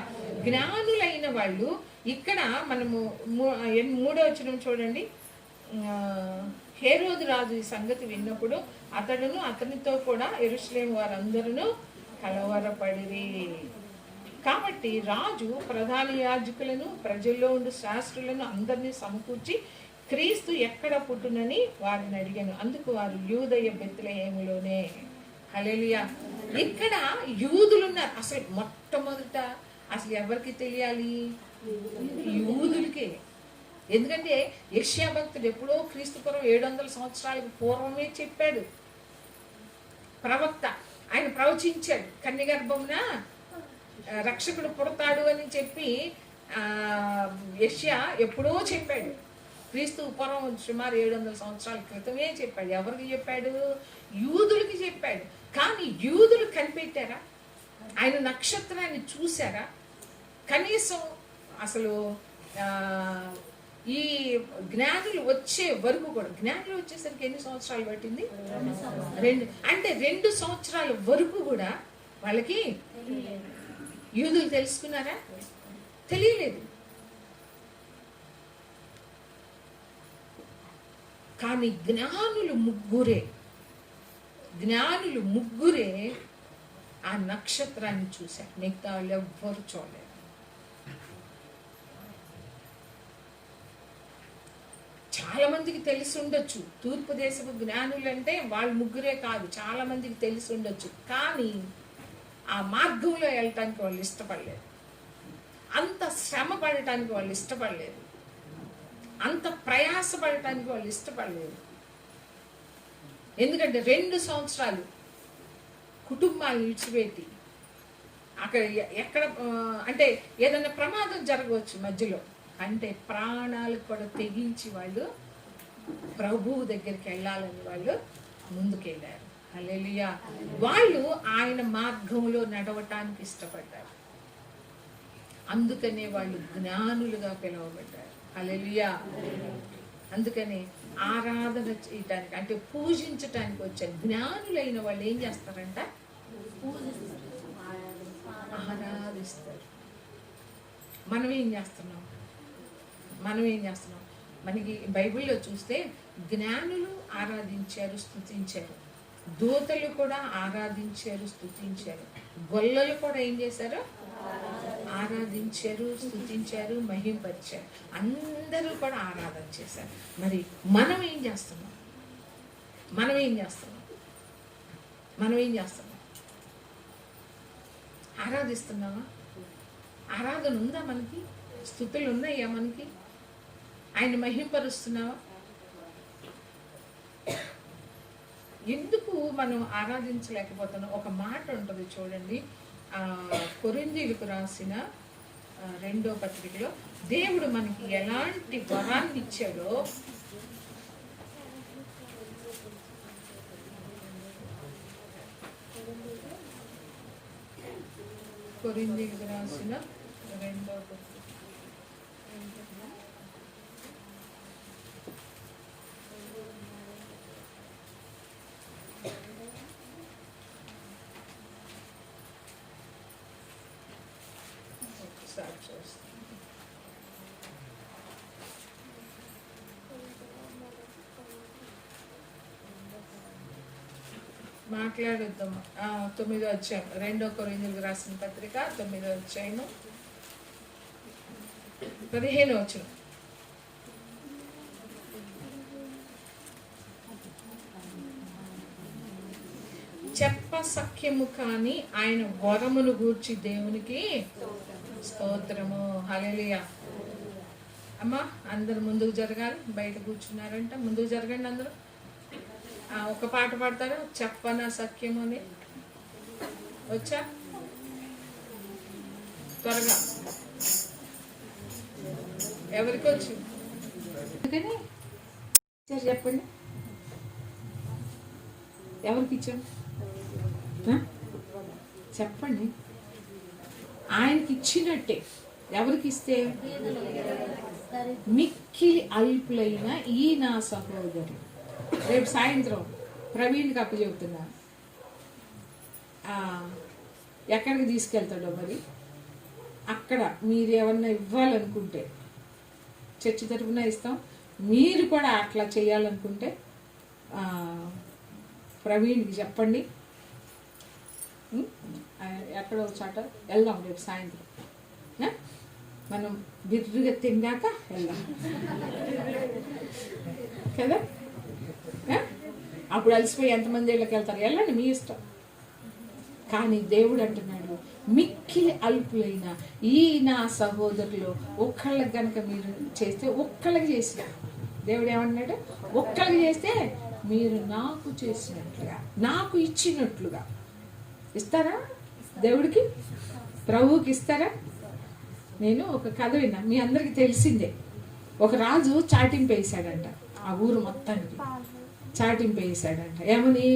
జ్ఞానులైన వాళ్ళు ఇక్కడ మనము 3వ వచనం చూడండి. హేరోదు రాజు ఈ సంగతి విన్నప్పుడు అతడును అతనితో కూడా యెరూషలేము వారందరూ కలవరపడిరి. కాబట్టి రాజు ప్రధాన యాజకులను, ప్రజల్లో ఉండు శాస్త్రులను అందరినీ సమకూర్చి క్రీస్తు ఎక్కడ పుట్టునని వారిని అడిగాను. అందుకు వారు యూదయ బెత్లెహేములోనే. హల్లెలూయా. ఇక్కడ యూదులున్నారు. అసలు మొట్టమొదట అసలు ఎవరికి తెలియాలి? యూదులకే. ఎందుకంటే యెషయా భక్తుడు ఎప్పుడో క్రీస్తుపురం 700 సంవత్సరాలకు పూర్వమే చెప్పాడు. ప్రవక్త ఆయన ప్రవచించాడు, కన్యగర్భమున రక్షకుడు పుడతాడు అని చెప్పి యెషయా ఎప్పుడో చెప్పాడు. క్రీస్తు పూర్వం సుమారు 700 సంవత్సరాల క్రితమే చెప్పాడు. ఎవరికి చెప్పాడు? యూదులకి చెప్పాడు. కానీ యూదులు కనిపెట్టారా? ఆయన నక్షత్రాన్ని చూసారా? కనీసం అసలు ఈ జ్ఞానులు వచ్చే వరకు కూడా, జ్ఞానులు వచ్చేసరికి ఎన్ని సంవత్సరాలు పట్టింది? 2. అంటే 2 సంవత్సరాల వరకు కూడా వాళ్ళకి యూదులు తెలుసుకున్నారా? తెలియలేదు. కానీ జ్ఞానులు ముగ్గురే ఆ నక్షత్రాన్ని చూశారు. మిగతా వాళ్ళు ఎవ్వరు చూడలేదు. చాలా మందికి తెలిసి ఉండొచ్చు. తూర్పు దేశపు జ్ఞానులు అంటే వాళ్ళు ముగ్గురే కాదు, చాలా మందికి తెలిసి ఉండొచ్చు. కానీ ఆ మార్గంలో వెళ్ళటానికి వాళ్ళు ఇష్టపడలేదు. అంత శ్రమ పడటానికి వాళ్ళు ఇష్టపడలేదు. అంత ప్రయాసపడటానికి వాళ్ళు ఇష్టపడలేదు. ఎందుకంటే 2 సంవత్సరాలు కుటుంబాలు విడిచిపెట్టి అక్కడ ఎక్కడ అంటే ఏదైనా ప్రమాదం జరగవచ్చు మధ్యలో, అంటే ప్రాణాలు కూడా తెగించి వాళ్ళు ప్రభువు దగ్గరికి వెళ్ళాలని వాళ్ళు ముందుకెళ్ళారు. హల్లెలూయా. వాళ్ళు ఆయన మార్గంలో నడవటానికి ఇష్టపడ్డారు. అందుకనే వాళ్ళు జ్ఞానులుగా పిలువబడ్డారు. హల్లెలూయా. అందుకని ఆరాధన చేయటానికి అంటే పూజించటానికి వచ్చారు. జ్ఞానులైన వాళ్ళు ఏం చేస్తారంట? ఆరాధిస్తారు. మనం ఏం చేస్తున్నాం? మనకి బైబిల్లో చూస్తే జ్ఞానులు ఆరాధించారు, స్తుతించారు. దూతలు కూడా ఆరాధించారు, స్తుతించారు. గొల్లలు కూడా ఏం చేశారు? ఆరాధించారు, స్తుతించారు, మహింపరిచారు. అందరూ కూడా ఆరాధన చేశారు. మరి మనం ఏం చేస్తున్నాం? ఆరాధిస్తున్నామా? ఆరాధన ఉందా మనకి? స్తుతులు ఉన్నాయా మనకి? ఆయన మహింపరుస్తున్నావా? ఎందుకు మనం ఆరాధించలేకపోతున్నాం? ఒక మాట ఉంటుంది చూడండి, కొరింథీయులకు రాసిన 2వ పత్రికలో దేవుడు మనకి ఎలాంటి వరాన్ని ఇచ్చాడో కొరింథీయులకు రాసిన 2వ పత్రిక మాట్లాడుద్దాం. 9వ అధ్యాయం 2వ కొరింథీయులకు రాసిన పత్రిక 9వ అధ్యాయం 15వ వచనం. చెప్ప సఖ్యము కాని ఆయన వరమును గూర్చి దేవునికి స్తోత్రము. హల్లెలూయా. అమ్మా అందరు ముందుకు జరగాలి. బయట కూర్చున్నారంట, ముందుకు జరగండి అందరూ. ఒక పాట పాడతారా? చెప్పన సఖ్యము అని. వచ్చా? త్వరగా ఎవరికి వచ్చి చెప్పండి. ఎవరికి ఇచ్చాం? చెప్పండి. ఆయనకి ఇచ్చినట్టే. ఎవరికి ఇస్తే? మిక్కిలి అల్పులైన ఈ నా సహోదరులు. రేపు సాయంత్రం ప్రవీణ్కి అప్పచెబుతున్నాను. ఎక్కడికి తీసుకెళ్తాడో మరి, అక్కడ మీరు ఏమన్నా ఇవ్వాలనుకుంటే చర్చి తరపున ఇస్తాం. మీరు కూడా అట్లా చేయాలనుకుంటే ప్రవీణ్కి చెప్పండి. ఎక్కడో చాట వెళ్దాం రేపు సాయంత్రం. మనం బిర్రుగా తిన్నాక వెళ్దాం కదా. అప్పుడు అలసిపోయి ఎంతమంది ఇళ్ళకి వెళ్తారు, వెళ్ళండి మీ ఇష్టం. కానీ దేవుడు అంటున్నాడు, మిక్కిలి అల్పులైన ఈ నా సహోదరులు ఒక్కళ్ళకి కనుక మీరు చేస్తే, ఒక్కళ్ళకి చేసిన దేవుడు ఏమన్నాడు, ఒక్కళ్ళకి చేస్తే మీరు నాకు చేసినట్లుగా, నాకు ఇచ్చినట్లుగా ఇస్తారా? దేవుడికి, ప్రభువుకి ఇస్తారా? నేను ఒక కథ విన్నా, మీ అందరికి తెలిసిందే. ఒక రాజు చాటింపు వేసాడంట, ఆ ఊరు మొత్తానికి చాటింపు వేసాడంట. ఏమని,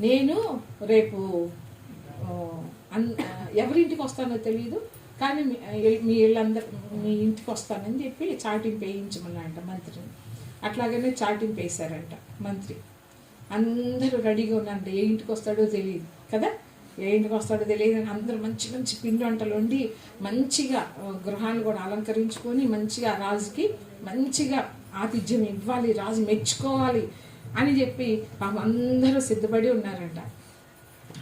నేను రేపు ఎవరింటికి వస్తానో తెలియదు, కానీ మీ ఇళ్ళందరూ మీ ఇంటికి వస్తానని చెప్పి చాటింపు వేయించమన్నాడంట మంత్రిని. అట్లాగనే చాటింపు వేశారంట మంత్రి. అందరూ రెడీగా ఉన్నారంట, ఏ ఇంటికి వస్తాడో తెలియదు కదా, ఏ ఇంటికి వస్తాడో తెలియదు అని అందరూ మంచి మంచి పిండి వంటలు వండి మంచిగా గృహాలు కూడా అలంకరించుకొని మంచిగా రాజుకి మంచిగా ఆతిథ్యం ఇవ్వాలి, రాజు మెచ్చుకోవాలి అని చెప్పి అందరూ సిద్ధపడి ఉన్నారంట.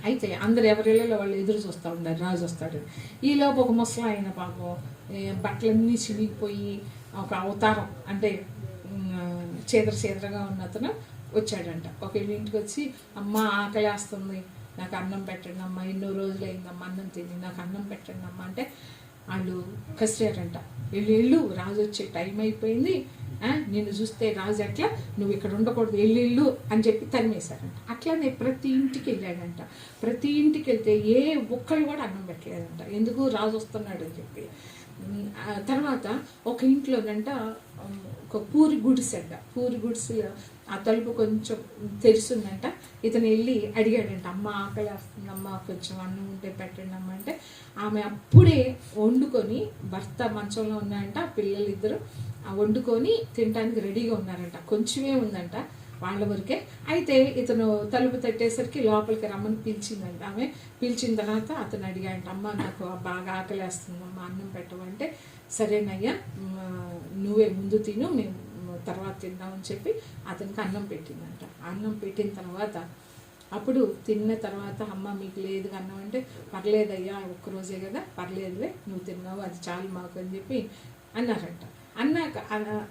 అయితే అందరు ఎవరిళ్ళలో వాళ్ళు ఎదురు చూస్తూ ఉన్నారు రాజు వస్తాడు. ఈలోపు ఒక ముసలాయన పాపం బట్టలన్నీ చినిగిపోయి ఒక అవతారం అంటే చీదరగా ఉన్న అతను వచ్చాడంట. ఒక ఇంటికి వచ్చి, అమ్మ ఆకలేస్తుంది, నాకు అన్నం పెట్టండి అమ్మ, ఎన్నో రోజులు అయిందమ్మా అన్నం తిని, నాకు అన్నం పెట్టండి అమ్మ అంటే వాళ్ళు కసిరారంట. వెళ్ళు రాజు వచ్చే టైం అయిపోయింది, నిన్ను చూస్తే రాజు ఎట్లా, నువ్వు ఇక్కడ ఉండకూడదు, వెళ్ళు అని చెప్పి తరిమేశారంట. అట్లానే ప్రతి ఇంటికి వెళ్ళాడంట. ప్రతి ఇంటికి వెళ్తే ఏ ఒక్కళ్ళు కూడా అన్నం పెట్టలేదంట, ఎందుకు రాజు వస్తున్నాడు అని చెప్పి. తర్వాత ఒక ఇంట్లోనంట ఒక పూరి గుడిసెంట, పూరి గుడిసెలో ఆ తలుపు కొంచెం తెరిచిందంట. ఇతను వెళ్ళి అడిగాడంట, అమ్మ ఆకలి వస్తుందమ్మ, కొంచెం అన్నం ఉంటే పెట్టండి అమ్మ అంటే ఆమె అప్పుడే వండుకొని, భర్త మంచంలో ఉన్నాయంట, పిల్లలిద్దరు వండుకొని తినడానికి రెడీగా ఉన్నారంట. కొంచెమే ఉందంట వాళ్ళ వరకే. అయితే ఇతను తలుపు తట్టేసరికి లోపలికి రమ్మని పిలిచిందంట. ఆమె పిలిచిన తర్వాత అతను అడిగాడంట, అమ్మ నాకు బాగా ఆకలేస్తుందమ్మా, అన్నం పెట్టమంటే సరేనయ్యా నువ్వే ముందు తిను, మేము తర్వాత తిందామని చెప్పి అతనికి అన్నం పెట్టిందంట. అన్నం పెట్టిన తర్వాత అప్పుడు తిన్న తర్వాత, అమ్మ మీకు లేదు అన్నం అంటే, పర్లేదయ్యా ఒక్కరోజే కదా, పర్లేదులే నువ్వు తిన్నావు, అది చాలు మాకు అని చెప్పి అన్నారంట.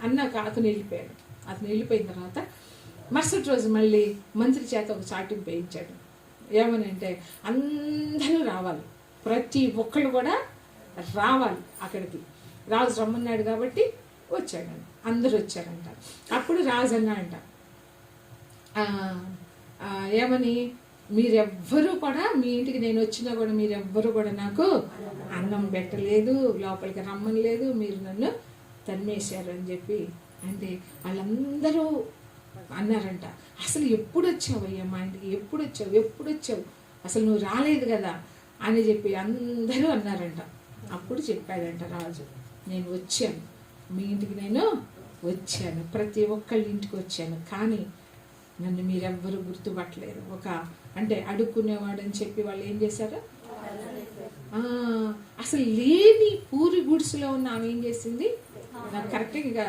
అన్నాక అతను వెళ్ళిపోయాడు. అతను వెళ్ళిపోయిన తర్వాత మరుసటి రోజు మళ్ళీ మంత్రి చేత ఒక చాటింపు వేయించాడు. ఏమనంటే, అందరూ రావాలి, ప్రతి ఒక్కళ్ళు కూడా రావాలి అక్కడికి. రాజు రమ్మన్నాడు కాబట్టి వచ్చాడంట, అందరూ వచ్చారంట. అప్పుడు రాజు అన్నాడంట, ఏమని, మీరెవ్వరూ కూడా మీ ఇంటికి నేను వచ్చినా కూడా మీరెవ్వరూ కూడా నాకు అన్నం పెట్టలేదు, లోపలికి రమ్మని లేదు, మీరు నన్ను తరిమేశారు అని చెప్పి అంటే వాళ్ళందరూ అన్నారంట, అసలు ఎప్పుడు వచ్చావయ్యా మా ఇంటికి, ఎప్పుడు వచ్చావు, అసలు నువ్వు రాలేదు కదా అని చెప్పి అందరూ అన్నారంట. అప్పుడు చెప్పాడంట రాజు, నేను వచ్చాను, మీ ఇంటికి నేను వచ్చాను, ప్రతి ఒక్కళ్ళ ఇంటికి వచ్చాను, కానీ నన్ను మీరెవ్వరూ గుర్తుపట్టలేరు. ఒక అంటే అడుక్కునేవాడు అని చెప్పి వాళ్ళు ఏం చేశారు, అసలు లేని పూరి గుడిసెలో ఉన్న ఆమె ఏం చేసింది, నాకు కరెక్ట్గా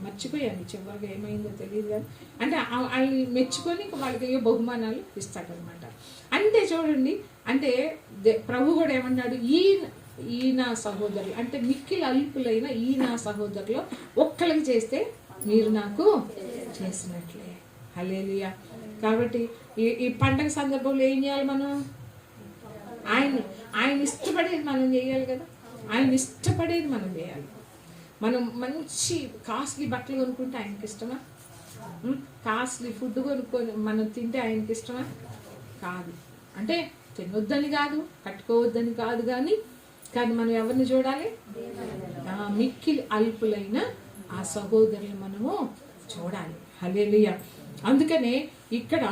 మర్చిపోయాను చివరిగా ఏమైందో తెలియదు కానీ, అంటే వాళ్ళు మెచ్చుకొని వాళ్ళకి బహుమానాలు ఇస్తాడనమాట. అంటే చూడండి, అంటే ప్రభు కూడా ఏమన్నాడు, ఈ నా సహోదరులు అంటే మిక్కిలి అల్పులైన ఈ నా సహోదరులు ఒక్కళ్ళకి చేస్తే మీరు నాకు చేసినట్లే. హల్లెలూయా. కాబట్టి ఈ పండగ సందర్భంలో ఏం చేయాలి, మనం ఆయన ఇష్టపడేది మనం చేయాలి కదా, ఆయన ఇష్టపడేది మనం చేయాలి. మనం మంచి కాస్ట్లీ బట్టలు కొనుక్కుంటే ఆయనకి ఇష్టమా, కాస్ట్లీ ఫుడ్ కొనుక్కొని మనం తింటే ఆయనకి ఇష్టమా, కాదు. అంటే తినొద్దని కాదు, కట్టుకోవద్దని కాదు, కానీ మనం ఎవరిని చూడాలి, మిక్కిలి అల్పులైన ఆ సహోదరులు మనము చూడాలి. హల్లెలూయా. అందుకనే ఇక్కడ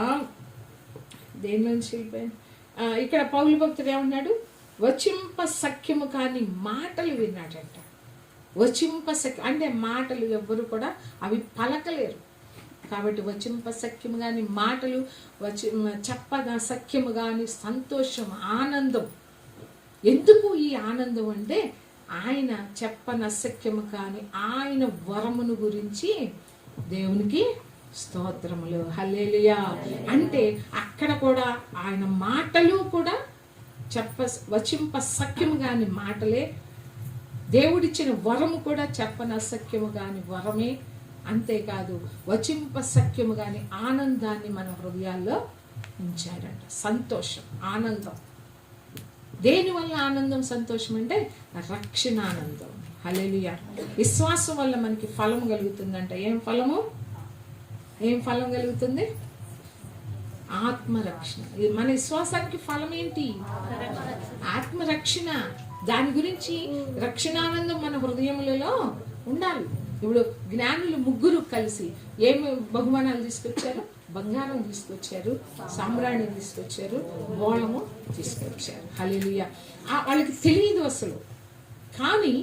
దేని నుంచి వెళ్ళిపోయాను, ఇక్కడ పౌలు భక్తుడు ఏమన్నాడు, వచింప సఖ్యము కాని మాటలు విన్నాడంట. అంటే మాటలు ఎవ్వరు కూడా అవి పలకలేరు. కాబట్టి వచింపశక్యము కానీ మాటలు చెప్పగా సఖ్యము కానీ సంతోషం, ఆనందం. ఎందుకు ఈ ఆనందం అంటే ఆయన చెప్పనశక్యము కానీ ఆయన వరమును గురించి దేవునికి స్తోత్రములు, హల్లెలూయా. అంటే అక్కడ కూడా ఆయన మాటలు కూడా వచింపశక్యము కాని మాటలే, దేవుడిచ్చిన వరము కూడా చెప్పనశక్యము కాని వరమే. అంతేకాదు వచింపశక్యము కాని ఆనందాన్ని మన హృదయాల్లో ఉంచాడంట. సంతోషం, ఆనందం. దేనివల్ల ఆనందం, సంతోషం అంటే రక్షణ ఆనందం, హల్లెలూయా. విశ్వాసం వల్ల మనకి ఫలం కలుగుతుందంట. ఏం ఫలం కలుగుతుంది? ఆత్మరక్షణ. మన విశ్వాసానికి ఫలం ఏంటి? ఆత్మరక్షణ. దాని గురించి రక్షణానందం మన హృదయములలో ఉండాలి. ఇప్పుడు జ్ఞానులు ముగ్గురు కలిసి ఏమి బహుమానాలు తీసుకొచ్చారు? బంగారం తీసుకొచ్చారు, సామ్రాణి తీసుకొచ్చారు, బోళము తీసుకొచ్చారు, హల్లెలూయా. వాళ్ళకి తెలియదు అసలు, కానీ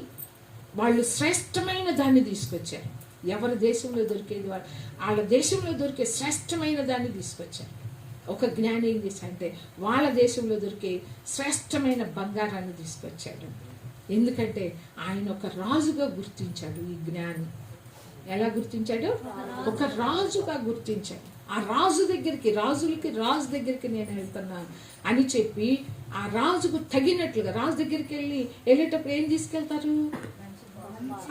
వాళ్ళు శ్రేష్టమైన దాన్ని తీసుకొచ్చారు. ఎవరి దేశంలో దొరికేది వాళ్ళ దేశంలో దొరికే శ్రేష్టమైన దాన్ని తీసుకొచ్చారు. ఒక జ్ఞాని ఏం చేశాడంటే వాళ్ళ దేశంలో దొరికే శ్రేష్టమైన బంగారాన్ని తీసుకొచ్చాడు. ఎందుకంటే ఆయన ఒక రాజుగా గుర్తించాడు. ఈ జ్ఞాని ఎలా గుర్తించాడు? ఒక రాజుగా గుర్తించాడు. ఆ రాజు దగ్గరికి, రాజు దగ్గరికి నేను వెళ్తున్నాను అని చెప్పి ఆ రాజుకు తగినట్లుగా రాజు దగ్గరికి వెళ్ళేటప్పుడు ఏం తీసుకెళ్తారు?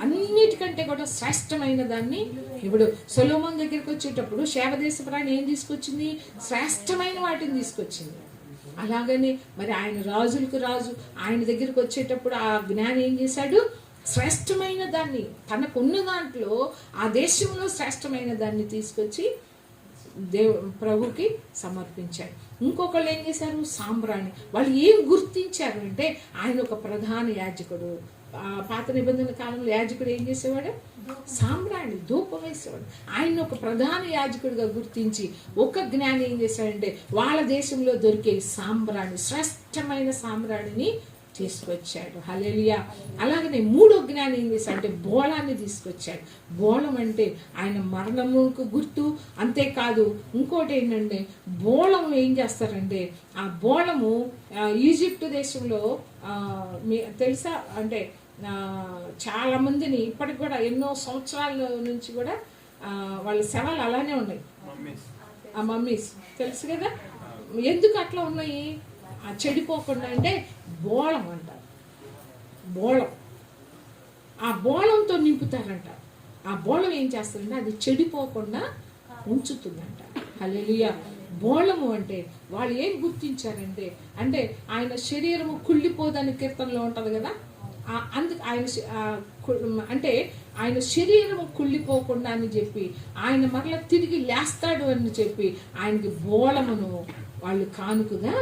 అన్నిటికంటే కూడా శ్రేష్టమైన దాన్ని. ఇప్పుడు సొలొమోను దగ్గరికి వచ్చేటప్పుడు శేవదేశపురాన్ని ఏం తీసుకొచ్చింది? శ్రేష్టమైన వాటిని తీసుకొచ్చింది. అలాగని మరి ఆయన రాజులకు రాజు ఆయన దగ్గరికి వచ్చేటప్పుడు ఆ జ్ఞాని ఏం చేశాడు? శ్రేష్టమైన దాన్ని, తనకున్న దాంట్లో ఆ దేశంలో శ్రేష్టమైన దాన్ని తీసుకొచ్చి ప్రభుకి సమర్పించాడు. ఇంకొకళ్ళు ఏం చేశారు? సాంబ్రాణి. వాళ్ళు ఏం గుర్తించారు అంటే ఆయన ఒక ప్రధాన యాజకుడు. పాత నిబంధన కాలంలో యాజకుడు ఏం చేసేవాడు? సాంబ్రాణి, ధూపం వేసేవాడు. ఆయన ఒక ప్రధాన యాజకుడిగా గుర్తించి ఒక జ్ఞాని ఏం చేశాడంటే వాళ్ళ దేశంలో దొరికే సాంబ్రాణి, శ్రేష్టమైన సాంబ్రాణిని తీసుకొచ్చాడు, హల్లెలూయా. అలాగనే మూడో జ్ఞాని ఏం చేశాడంటే బోళాన్ని తీసుకొచ్చాడు. బోళం అంటే ఆయన మరణముకు గుర్తు. అంతేకాదు ఇంకోటి ఏంటంటే బోళం ఏం చేస్తారంటే ఆ బోళము ఈజిప్ట్ దేశంలో తెలుసా అంటే చాలా మందిని ఇప్పటికి కూడా ఎన్నో సంవత్సరాల నుంచి కూడా వాళ్ళ శవాలు అలానే ఉన్నాయి. ఆ మమ్మీస్ తెలుసు కదా. ఎందుకు అట్లా ఉన్నాయి? చెడిపోకుండా అంటే బోళం అంటారు. బోళం, ఆ బోళంతో నింపుతారంట. ఆ బోళం ఏం చేస్తారంటే అది చెడిపోకుండా ఉంచుతుందంట, హల్లెలూయా. బోళము అంటే వాళ్ళు ఏం గుర్తించారంటే అంటే ఆయన శరీరము కుళ్ళిపోదని కీర్తనలో ఉంటుంది కదా. అందుకు ఆయన అంటే ఆయన శరీరము కుళ్ళిపోకుండా అని చెప్పి ఆయన మరలా తిరిగి లేస్తాడు అని చెప్పి ఆయనకి బోళమును వాళ్ళు కానుకగా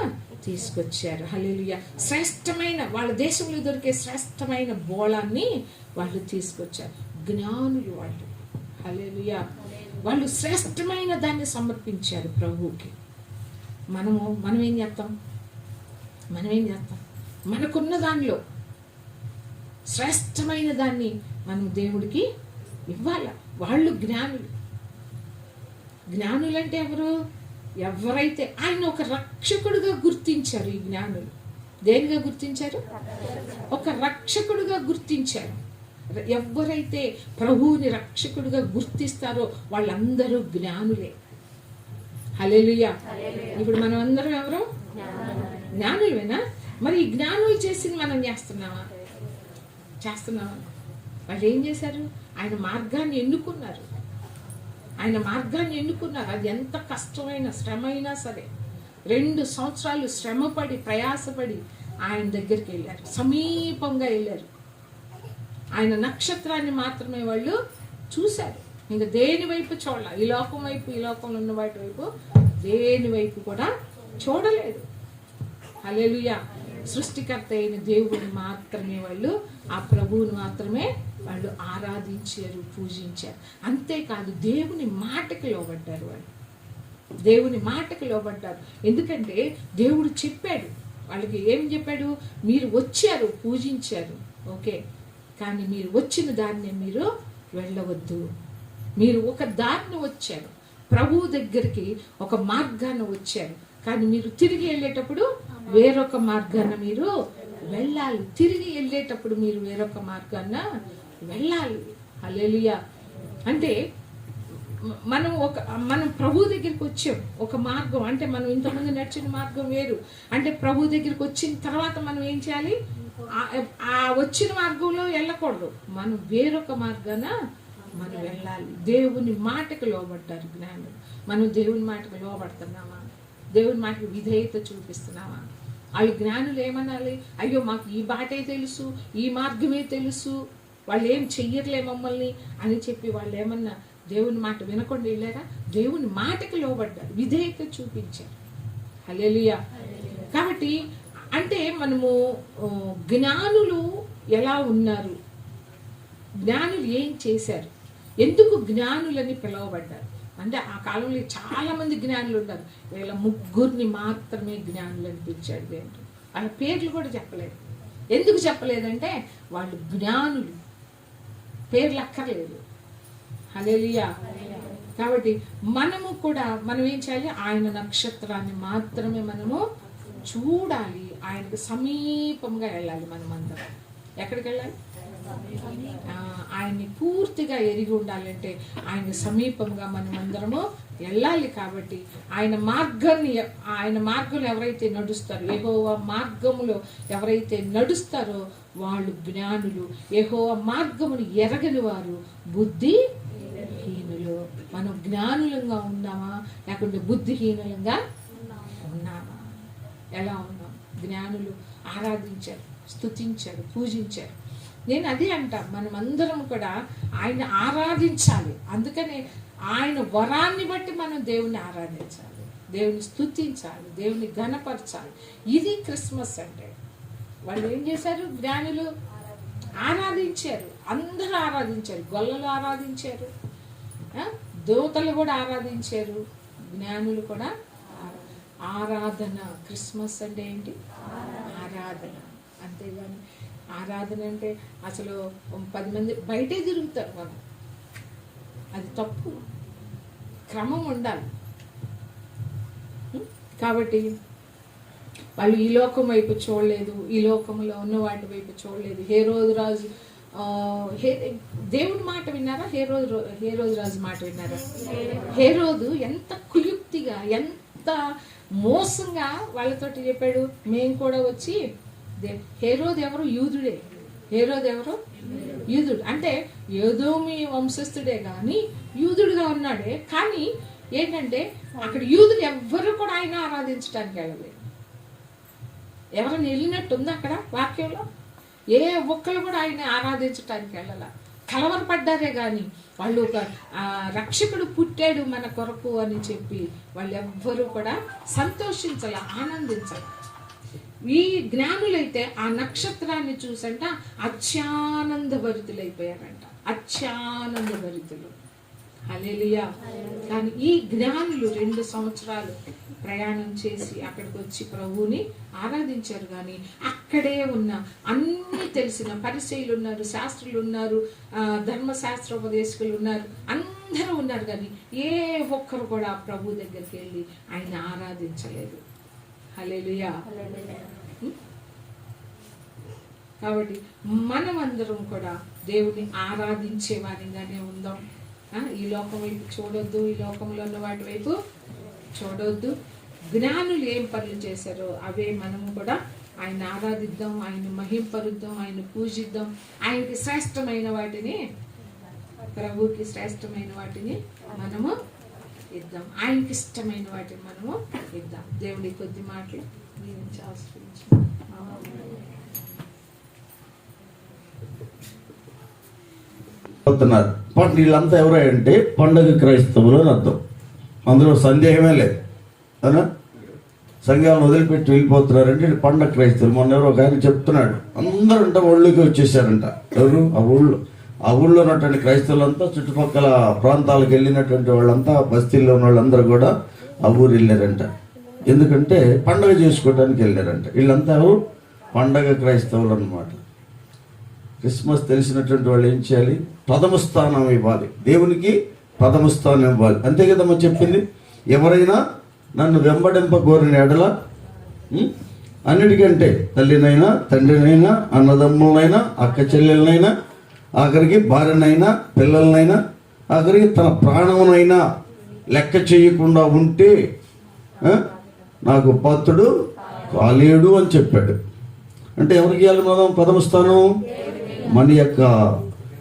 తీసుకొచ్చారు, హల్లెలూయా. శ్రేష్టమైన వాళ్ళ దేశంలో దొరికే శ్రేష్టమైన బోళాన్ని వాళ్ళు తీసుకొచ్చారు. జ్ఞానులు వాళ్ళు, హల్లెలూయా. వాళ్ళు శ్రేష్టమైన దాన్ని సమర్పించారు ప్రభువుకి. మనం ఏం చేస్తాం? మనకున్న దానిలో శ్రేష్టమైన దాన్ని మనం దేవుడికి ఇవ్వాల. వాళ్ళు జ్ఞానులు అంటే ఎవరైతే ఆయన ఒక రక్షకుడుగా గుర్తించారు. ఈ జ్ఞానులు దేనిగా గుర్తించారు? ఒక రక్షకుడుగా గుర్తించారు. ఎవరైతే ప్రభువుని రక్షకుడుగా గుర్తిస్తారో వాళ్ళందరూ జ్ఞానులే, హల్లెలూయా. ఇప్పుడు మనం అందరం ఎవరు? జ్ఞానులేనా? మరి ఈ జ్ఞానులు చేసింది మనం చేస్తున్నామా? వాళ్ళు ఏం చేశారు? ఆయన మార్గాన్ని ఎన్నుకున్నారు. అది ఎంత కష్టమైన శ్రమ అయినా సరే 2 సంవత్సరాలు శ్రమపడి ప్రయాసపడి ఆయన దగ్గరికి వెళ్ళారు. సమీపంగా వెళ్ళారు. ఆయన నక్షత్రాన్ని మాత్రమే వాళ్ళు చూశారు. ఇంకా దేని వైపు చూడాలి? ఈ లోకంలో ఉన్న వాటి వైపు దేని వైపు కూడా చూడలేదు, హల్లెలూయా. సృష్టికర్త అయిన దేవుని మాత్రమే వాళ్ళు, ఆ ప్రభువుని మాత్రమే వాళ్ళు ఆరాధించారు, పూజించారు. అంతేకాదు దేవుని మాటకి లోబడ్డారు. ఎందుకంటే దేవుడు చెప్పాడు వాళ్ళకి. ఏం చెప్పాడు? మీరు వచ్చారు, పూజించారు, ఓకే, కానీ మీరు వచ్చిన దారిని మీరు వెళ్ళవద్దు. మీరు ఒక దారిని వచ్చారు, ప్రభువు దగ్గరికి ఒక మార్గాన్ని వచ్చారు, కానీ మీరు తిరిగి వెళ్ళేటప్పుడు వేరొక మార్గాన మీరు వెళ్ళాలి. తిరిగి వెళ్ళేటప్పుడు మీరు వేరొక మార్గాన వెళ్ళాలి. హల్లెలూయా. అంటే మనం ప్రభు దగ్గరికి వచ్చాం. ఒక మార్గం అంటే మనం ఇంతకుముందు నడిచిన మార్గం వేరు. అంటే ప్రభు దగ్గరికి వచ్చిన తర్వాత మనం ఏం చేయాలి? ఆ వచ్చిన మార్గంలో వెళ్ళకూడదు, మనం వేరొక మార్గాన మనం వెళ్ళాలి. దేవుని మాటకు లోబడ్డారు జ్ఞానులు. మనం దేవుని మాటకు లోబడుతున్నామా? దేవుని మాటకు విధేయత చూపిస్తున్నామా? వాళ్ళు జ్ఞానులు ఏమనాలి? అయ్యో మాకు ఈ బాటే తెలుసు, ఈ మార్గమే తెలుసు, వాళ్ళు ఏం చెయ్యర్లే మమ్మల్ని అని చెప్పి వాళ్ళు ఏమన్నా దేవుని మాట వినకుండా వెళ్ళారా? దేవుని మాటకి లోబడ్డారు, విధేయత చూపించారు. హల్లెలూయా. కాబట్టి అంటే మనము జ్ఞానులు ఎలా ఉన్నారు, జ్ఞానులు ఏం చేశారు, ఎందుకు జ్ఞానులని పిలువబడ్డారు అంటే ఆ కాలంలో చాలా మంది జ్ఞానులు ఉన్నారు. వీళ్ళ ముగ్గురిని మాత్రమే జ్ఞానులు అనిపించాడు దేవుడు. వాళ్ళ పేర్లు కూడా చెప్పలేదు. ఎందుకు చెప్పలేదంటే వాళ్ళు జ్ఞానులు, పేర్లు అక్కర్లేదు. హల్లెలూయా. కాబట్టి మనము కూడా మనం ఏం చేయాలి? ఆయన నక్షత్రాన్ని మాత్రమే మనము చూడాలి, ఆయనకు సమీపంగా వెళ్ళాలి. మనమందరం ఎక్కడికి వెళ్ళాలి? ఆయన్ని పూర్తిగా ఎరిగి ఉండాలంటే ఆయన సమీపంగా మనమందరము వెళ్ళాలి. కాబట్టి ఆయన మార్గంలో ఎవరైతే నడుస్తారో, యెహోవా మార్గములో ఎవరైతే నడుస్తారో వాళ్ళు జ్ఞానులు. యెహోవా మార్గమును ఎరగని వారు బుద్ధిహీనులు. మనం జ్ఞానులంగా ఉన్నామా లేకుంటే బుద్ధిహీనులంగా ఉన్నామా? ఎలా ఉన్నాం? జ్ఞానులు ఆరాధించారు, స్తుతించారు, పూజించారు. నేను అదే అంటా, మనం అందరం కూడా ఆయన ఆరాధించాలి. అందుకనే ఆయన వరాన్ని బట్టి మనం దేవుని ఆరాధించాలి, దేవుని స్తుతించాలి, దేవుని ఘనపరచాలి. ఇది క్రిస్మస్ అంటే. వాళ్ళు ఏం చేశారు? జ్ఞానులు ఆరాధించారు, అందరూ ఆరాధించారు. గొల్లలు ఆరాధించారు, దేవతలు కూడా ఆరాధించారు, జ్ఞానులు కూడా ఆరాధన. క్రిస్మస్ అంటే ఏంటి? ఆరాధన. అంతేగాని ఆరాధన అంటే అసలు 10 మంది బయటే తిరుగుతారు మనం, అది తప్పు. క్రమం ఉండాలి. కాబట్టి వాళ్ళు ఈ లోకం వైపు చూడలేదు, ఈ లోకంలో ఉన్న వాటి వైపు చూడలేదు. హేరోదు రాజు దేవుని మాట విన్నారా? హేరోదు రాజు మాట విన్నారా? హేరోదు ఎంత కుయుక్తిగా, ఎంత మోసంగా వాళ్ళతోటి చెప్పాడు, మేము కూడా వచ్చి. హేరోదు ఎవరు? యూదుడే. హేరోదు ఎవరు? యూదుడు. అంటే ఏదోమి వంశస్థుడే కానీ యూదుడుగా ఉన్నాడే. కానీ ఏంటంటే అక్కడ యూదులు ఎవ్వరు కూడా ఆయన ఆరాధించడానికి వెళ్ళలేదు. ఎవరైనా వెళ్ళినట్టుంది అక్కడ వాక్యంలో? ఏ ఒక్కరు కూడా ఆయన ఆరాధించడానికి వెళ్ళాల. కలవరపడ్డారే కానీ వాళ్ళు ఒక రక్షకుడు పుట్టాడు మన కొరకు అని చెప్పి వాళ్ళు ఎవ్వరూ కూడా సంతోషించాల, ఆనందించాలి. ఈ జ్ఞానులైతే ఆ నక్షత్రాన్ని చూసంట అత్యానంద భరితులైపోయారంట, అత్యానంద భరితులు. హల్లెలూయా. కానీ ఈ జ్ఞానులు 2 సంవత్సరాలు ప్రయాణం చేసి అక్కడికి వచ్చి ప్రభువుని ఆరాధించారు. కానీ అక్కడే ఉన్న అన్నీ తెలిసిన పరిసయ్యులు ఉన్నారు, శాస్త్రులు ఉన్నారు, ధర్మశాస్త్రోపదేశకులు ఉన్నారు, అందరూ ఉన్నారు. కానీ ఏ ఒక్కరు కూడా ప్రభు దగ్గరికి వెళ్ళి ఆయన ఆరాధించలేదు. హల్లెలూయా. కాబట్టి మనమందరం కూడా దేవుని ఆరాధించే వారిగానే ఉందాం. ఈ లోకం వైపు చూడొద్దు, ఈ లోకంలో ఉన్న వాటి వైపు చూడొద్దు. జ్ఞానులు ఏం పనులు చేశారో అవే మనము కూడా ఆయన ఆరాధిద్దాం, ఆయన మహింపరుద్దాం, ఆయన పూజిద్దాం. ఆయనకి శ్రేష్టమైన వాటిని, ప్రభువుకి శ్రేష్టమైన వాటిని మనము ఇద్దాం, ఆయనకి ఇష్టమైన వాటిని మనము ఇద్దాం. దేవుడి కొద్ది మాటలు దీవించి ఆశీర్వదించు. వీళ్ళంతా ఎవరంటే పండుగ క్రైస్తవులు అని అర్థం. అందులో సందేహమే లేదు. అవునా? సంఘాలను వదిలిపెట్టి వెళ్ళిపోతున్నారంటే పండుగ క్రైస్తవులు. మొన్న ఎవరో ఒక ఆయన చెప్తున్నాడు, అందరూ అంటే ఊళ్ళోకి వచ్చేసారంట. ఎవరు? ఆ ఊళ్ళో ఉన్నటువంటి క్రైస్తవులంతా చుట్టుపక్కల ప్రాంతాలకు వెళ్ళినటువంటి వాళ్ళంతా, బస్తీల్లో ఉన్న వాళ్ళందరూ కూడా ఆ ఊరు వెళ్ళారంట. ఎందుకంటే పండుగ చేసుకోవడానికి వెళ్ళారంట. వీళ్ళంతా ఎవరు? పండగ క్రైస్తవులు అన్నమాట. క్రిస్మస్ తెలిసినటువంటి వాళ్ళు ఏం చేయాలి? ప్రథమ స్థానం ఇవ్వాలి, దేవునికి ప్రథమ స్థానం ఇవ్వాలి. అంతే కదమ్మా చెప్పింది. ఎవరైనా నన్ను వెంబడింపగోరిన ఎడల అన్నిటికంటే తల్లినైనా, తండ్రినైనా, అన్నదమ్ములనైనా, అక్క చెల్లెలనైనా, ఆఖరికి భార్యనైనా, పిల్లలనైనా, ఆఖరికి తన ప్రాణమునైనా లెక్క చేయకుండా ఉంటే నాకు పాత్రుడు కాలేడు అని చెప్పాడు. అంటే ఎవరికి ఇవ్వాలి మనం ప్రథమ స్థానం? మన యొక్క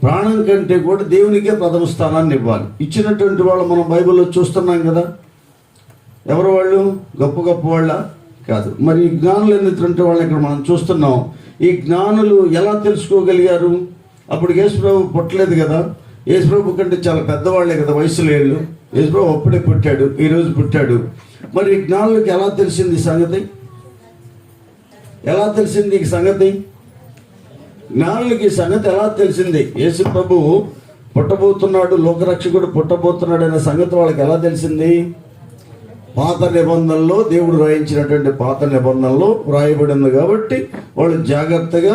ప్రాణం కంటే కూడా దేవునికే ప్రథమ స్థానాన్ని ఇవ్వాలి. ఇచ్చినటువంటి వాళ్ళు మనం బైబిల్లో చూస్తున్నాం కదా. ఎవరు వాళ్ళు? గొప్ప గొప్ప వాళ్ళ కాదు. మరి ఈ జ్ఞానులు ఎన్నిటువంటి వాళ్ళని ఇక్కడ మనం చూస్తున్నాం. ఈ జ్ఞానులు ఎలా తెలుసుకోగలిగారు? అప్పుడు యేసుప్రభు పుట్టలేదు కదా. యేసుప్రభు కంటే చాలా పెద్దవాళ్లే కదా వయసులో వీళ్ళు. యేసుప్రభు అప్పుడే పుట్టాడు, ఈరోజు పుట్టాడు. మరి ఈ జ్ఞానులకు ఎలా తెలిసింది ఈ సంగతి? ఎలా తెలిసింది ఈ సంగతి? జ్ఞానులకి ఈ సంగతి ఎలా తెలిసింది? యేసుప్రభు పుట్టబోతున్నాడు, లోకరక్షకుడు పుట్టబోతున్నాడు అనే సంగతి వాళ్ళకి ఎలా తెలిసింది? పాత నిబంధనలో, దేవుడు రాయించినటువంటి పాత నిబంధనలో వ్రాయబడింది కాబట్టి వాళ్ళు జాగ్రత్తగా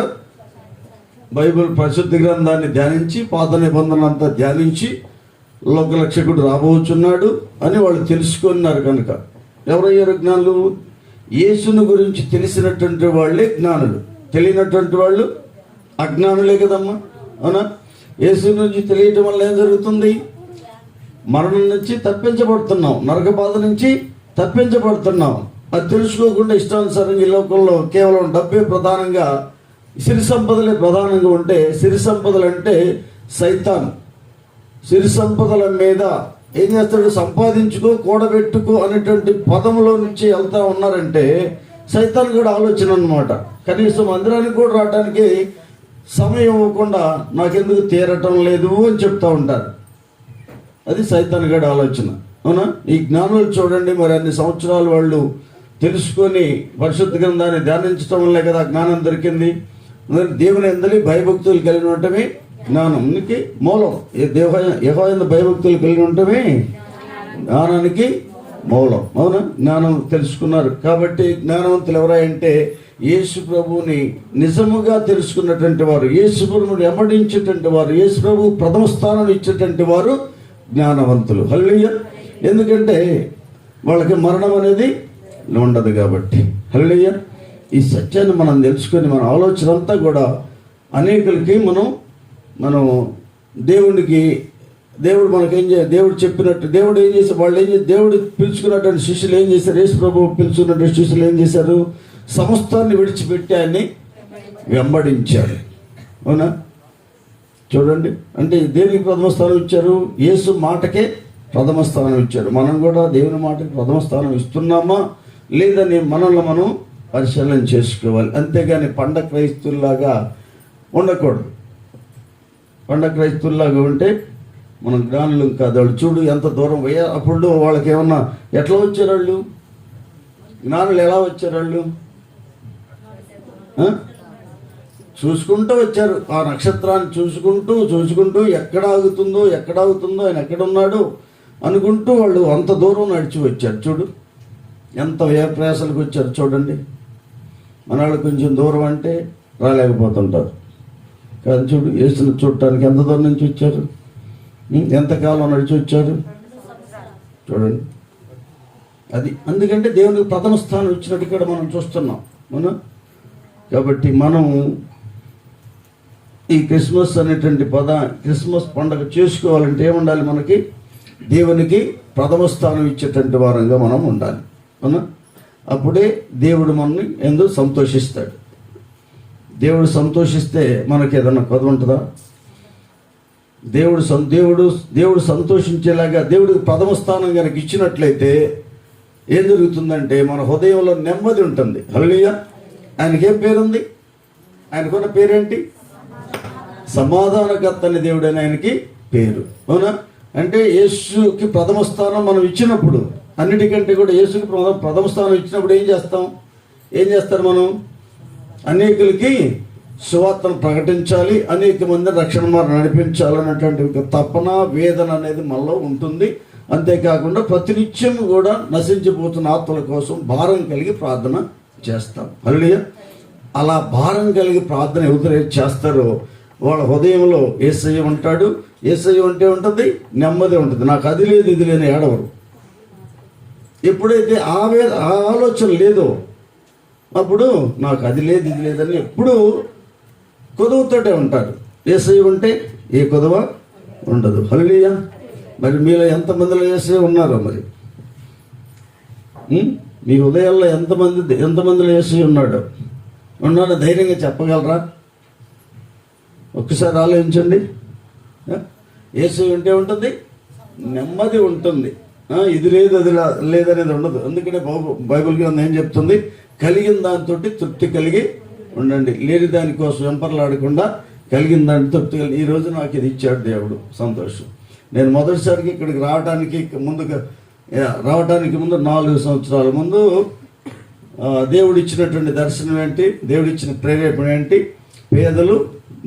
బైబిల్ పరిశుద్ధ గ్రంథాన్ని ధ్యానించి, పాత నిబంధన అంతా ధ్యానించి లోకరక్షకుడు రాబోచున్నాడు అని వాళ్ళు తెలుసుకున్నారు. కనుక ఎవరయ్యారు జ్ఞానులు? యేసును గురించి తెలిసినటువంటి వాళ్ళే జ్ఞానులు. తెలియనటువంటి వాళ్ళు అజ్ఞానులే కదమ్మా, అవునా? యేసు నుంచి తెలియటం వల్ల ఏం జరుగుతుంది? మరణం నుంచి తప్పించబడుతున్నాం, నరక బాధ నుంచి తప్పించబడుతున్నాం. అది తెలుసుకోకుండా ఇష్టానుసారంగా ఈ లోకంలో కేవలం డబ్బే ప్రధానంగా, సిరి సంపదలే ప్రధానంగా ఉంటే, సిరి సంపదలు అంటే సైతాన్ సిరి సంపదల మీద ఏం చేస్తాడు? సంపాదించుకో, కూడబెట్టుకో అనేటువంటి పదంలో నుంచి వెళ్తా ఉన్నారంటే సైతాన్ కూడా ఆలోచన అన్నమాట. కనీసం మందిరానికి కూడా రావడానికి సమయం ఇవ్వకుండా నాకెందుకు తీరటం లేదు అని చెప్తా ఉంటారు. అది సైతాన్ గడి ఆలోచన, అవునా? ఈ జ్ఞానులు చూడండి, మరి అన్ని సంవత్సరాలు వాళ్ళు తెలుసుకొని పరిశుద్ధ గ్రంథాన్ని ధ్యానించడం వల్లే కదా జ్ఞానం దొరికింది. దేవుని అందరి భయభక్తులు కలిగి ఉండటమే జ్ఞానానికి మూలం. యెహోవా భయభక్తులు కలిగి ఉండటమే జ్ఞానానికి మూలం, అవునా? జ్ఞానం తెలుసుకున్నారు కాబట్టి జ్ఞానవంతులు ఎవరంటే యేసు ప్రభువుని నిజముగా తెలుసుకున్నటువంటి వారు, యేసు ప్రభువుని వెంబడించేటువంటి వారు, యేసు ప్రభు ప్రథమ స్థానం ఇచ్చేటువంటి వారు జ్ఞానవంతులు. హల్లెలూయా. ఎందుకంటే వాళ్ళకి మరణం అనేది ఉండదు కాబట్టి. హల్లెలూయా. ఈ సత్యాన్ని మనం తెలుసుకొని మన ఆలోచన అంతా కూడా అనేకులకి మనం దేవుడు మనకేం దేవుడు చెప్పినట్టు దేవుడు ఏం చేశారు? వాళ్ళు ఏం చేసి దేవుడు పిలుచుకున్నటువంటి శిష్యులు ఏం చేశారు? యేసు ప్రభు పిలుచుకున్నటువంటి శిష్యులు ఏం చేశారు? సమస్తాన్ని విడిచిపెట్టి ఆయన్ని వెంబడించారు, అవునా? చూడండి, అంటే దేనికి ప్రథమ స్థానం ఇచ్చారు? యేసు మాటకే ప్రథమ స్థానం ఇచ్చారు. మనం కూడా దేవుని మాటకి ప్రథమ స్థానం ఇస్తున్నామా లేదని మనల్ని మనం పరిశీలన చేసుకోవాలి. అంతేగాని పండగ క్రైస్తుల్లాగా ఉండకూడదు. పండగ క్రైస్తుల్లాగా ఉంటే మనం జ్ఞానులు కాదు. వాళ్ళు చూడు ఎంత దూరం పోయా. అప్పుడు వాళ్ళకి ఏమన్నా ఎట్లా వచ్చారు వాళ్ళు? జ్ఞానులు ఎలా వచ్చారు? వాళ్ళు చూసుకుంటూ వచ్చారు. ఆ నక్షత్రాన్ని చూసుకుంటూ ఎక్కడ ఆగుతుందో ఆయన ఎక్కడున్నాడు అనుకుంటూ వాళ్ళు అంత దూరం నడిచి వచ్చారు. చూడు ఎంత వ్యయప్రయాసాలకు వచ్చారు చూడండి. మన వాళ్ళు కొంచెం దూరం అంటే రాలేకపోతుంటారు, కానీ చూడు యేసును చూడటానికి ఎంత దూరం నుంచి వచ్చారు, ఎంతకాలం నడిచి వచ్చారు చూడండి. అది అందుకంటే దేవునికి ప్రథమ స్థానం ఇచ్చినట్టు ఇక్కడ మనం చూస్తున్నాం, అవునా? కాబట్టి మనం ఈ క్రిస్మస్ అనేటువంటి క్రిస్మస్ పండుగ చేసుకోవాలంటే ఏముండాలి? మనకి దేవునికి ప్రథమ స్థానం ఇచ్చేటువంటి వారంగా మనం ఉండాలి, అవునా? అప్పుడే దేవుడు మనల్ని ఎందుకు సంతోషిస్తాడు. దేవుడు సంతోషిస్తే మనకి ఏదన్నా కొద్ది ఉంటుందా? దేవుడు సంతోషించేలాగా దేవుడికి ప్రథమ స్థానం కనుక ఇచ్చినట్లయితే ఏం జరుగుతుందంటే మన హృదయంలో నెమ్మది ఉంటుంది. హల్లెలూయా. ఆయనకేం పేరుంది? ఆయనకున్న పేరేంటి? సమాధానకర్త అని దేవుడు అని ఆయనకి పేరు, అవునా? అంటే యేసుకి ప్రథమ స్థానం మనం ఇచ్చినప్పుడు, అన్నిటికంటే కూడా యేసుకి ప్రథమ స్థానం ఇచ్చినప్పుడు ఏం చేస్తారు మనం? అనేకులకి సువార్తను ప్రకటించాలి, అనేక మంది రక్షణ మార్గం నడిపించాలన్నటువంటి తపన, వేదన అనేది మనలో ఉంటుంది. అంతేకాకుండా ప్రతినిత్యం కూడా నశించిపోతున్న ఆత్మల కోసం భారం కలిగి ప్రార్థన చేస్తాం. హల్లెలూయా. అలా భారం కలిగి ప్రార్థన ఎవరైతే చేస్తారో వాళ్ళ హృదయంలో యేసయ్య ఉంటాడు. యేసయ్య ఉంటే ఉంటుంది, నెమ్మది ఉంటుంది. నాకు అది లేదు ఇది లేని ఏడవరు. ఎప్పుడైతే ఆ ఆలోచన లేదో అప్పుడు నాకు అది లేదు ఇది లేదని ఎప్పుడు కొదువుతోటే ఉంటారు. యేసయ్య ఉంటే ఏ కొదవ ఉండదు. హల్లెలూయా. మరి మీలో ఎంతమందిలో యేసయ్య ఉన్నారో మరి మీ హృదయాల్లో ఎంతమందిలో యేసయ్య ఉన్నాడో ధైర్యంగా చెప్పగలరా? ఒక్కసారి ఆలోచించండి. యేసయ్య ఉంటే ఉంటుంది, నెమ్మది ఉంటుంది. ఇది లేదు అది లేదనేది ఉండదు. అందుకనే బైబిల్ గ్రంథం ఏం చెప్తుంది? కలిగిన దానితో తృప్తి కలిగి ఉండండి, లేని దానికోసం వెంపర్లాడకుండా కలిగిన దాని తృప్తి కలిగి. ఈరోజు నాకు ఇది ఇచ్చాడు దేవుడు, సంతోషం. నేను మొదటిసారికి ఇక్కడికి రావడానికి ముందు 4 సంవత్సరాల ముందు దేవుడిచ్చినటువంటి దర్శనం ఏంటి, దేవుడిచ్చిన ప్రేరేపణ ఏంటి? పేదలు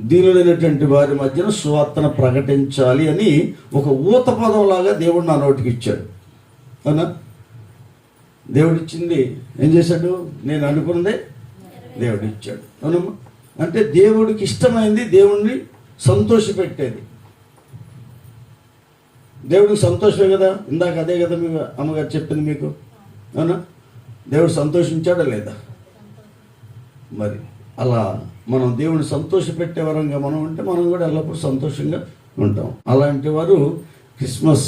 దీనులైనటువంటి వారి మధ్యన సువార్తను ప్రకటించాలి అని ఒక ఊత పదంలాగా దేవుడు నా నోటికి ఇచ్చాడు. అవునా? దేవుడిచ్చింది ఏం చేశాడు? నేను అనుకున్నదే దేవుడు ఇచ్చాడు. అవునమ్మా? అంటే దేవుడికి ఇష్టమైంది దేవుణ్ణి సంతోషపెట్టేది. దేవుడికి సంతోషమే కదా. ఇందాక అదే కదా మీకు అమ్మగారు చెప్పింది మీకు. అవునా? దేవుడు సంతోషించాడా లేదా? మరి అలా మనం దేవుని సంతోషపెట్టే వరంగా మనం ఉంటే మనం కూడా ఎల్లప్పుడూ సంతోషంగా ఉంటాం. అలాంటి వారు క్రిస్మస్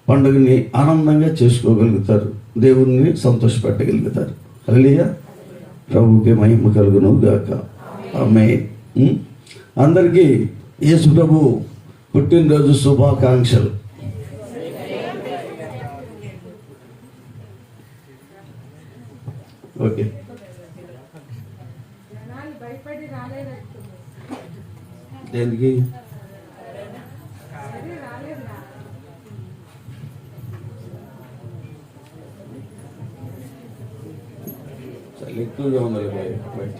పండుగని ఆనందంగా చేసుకోగలుగుతారు, దేవుణ్ణి సంతోషపెట్టగలుగుతారు. హల్లెలూయా. ప్రభువుకి మహిమ కలుగును గాక. ఆమేన్. అందరికీ యేసు ప్రభు పుట్టినరోజు శుభాకాంక్షలు. ఓకే. దేనికి? చాలా ఎక్కువగా ఉండాలి బయట.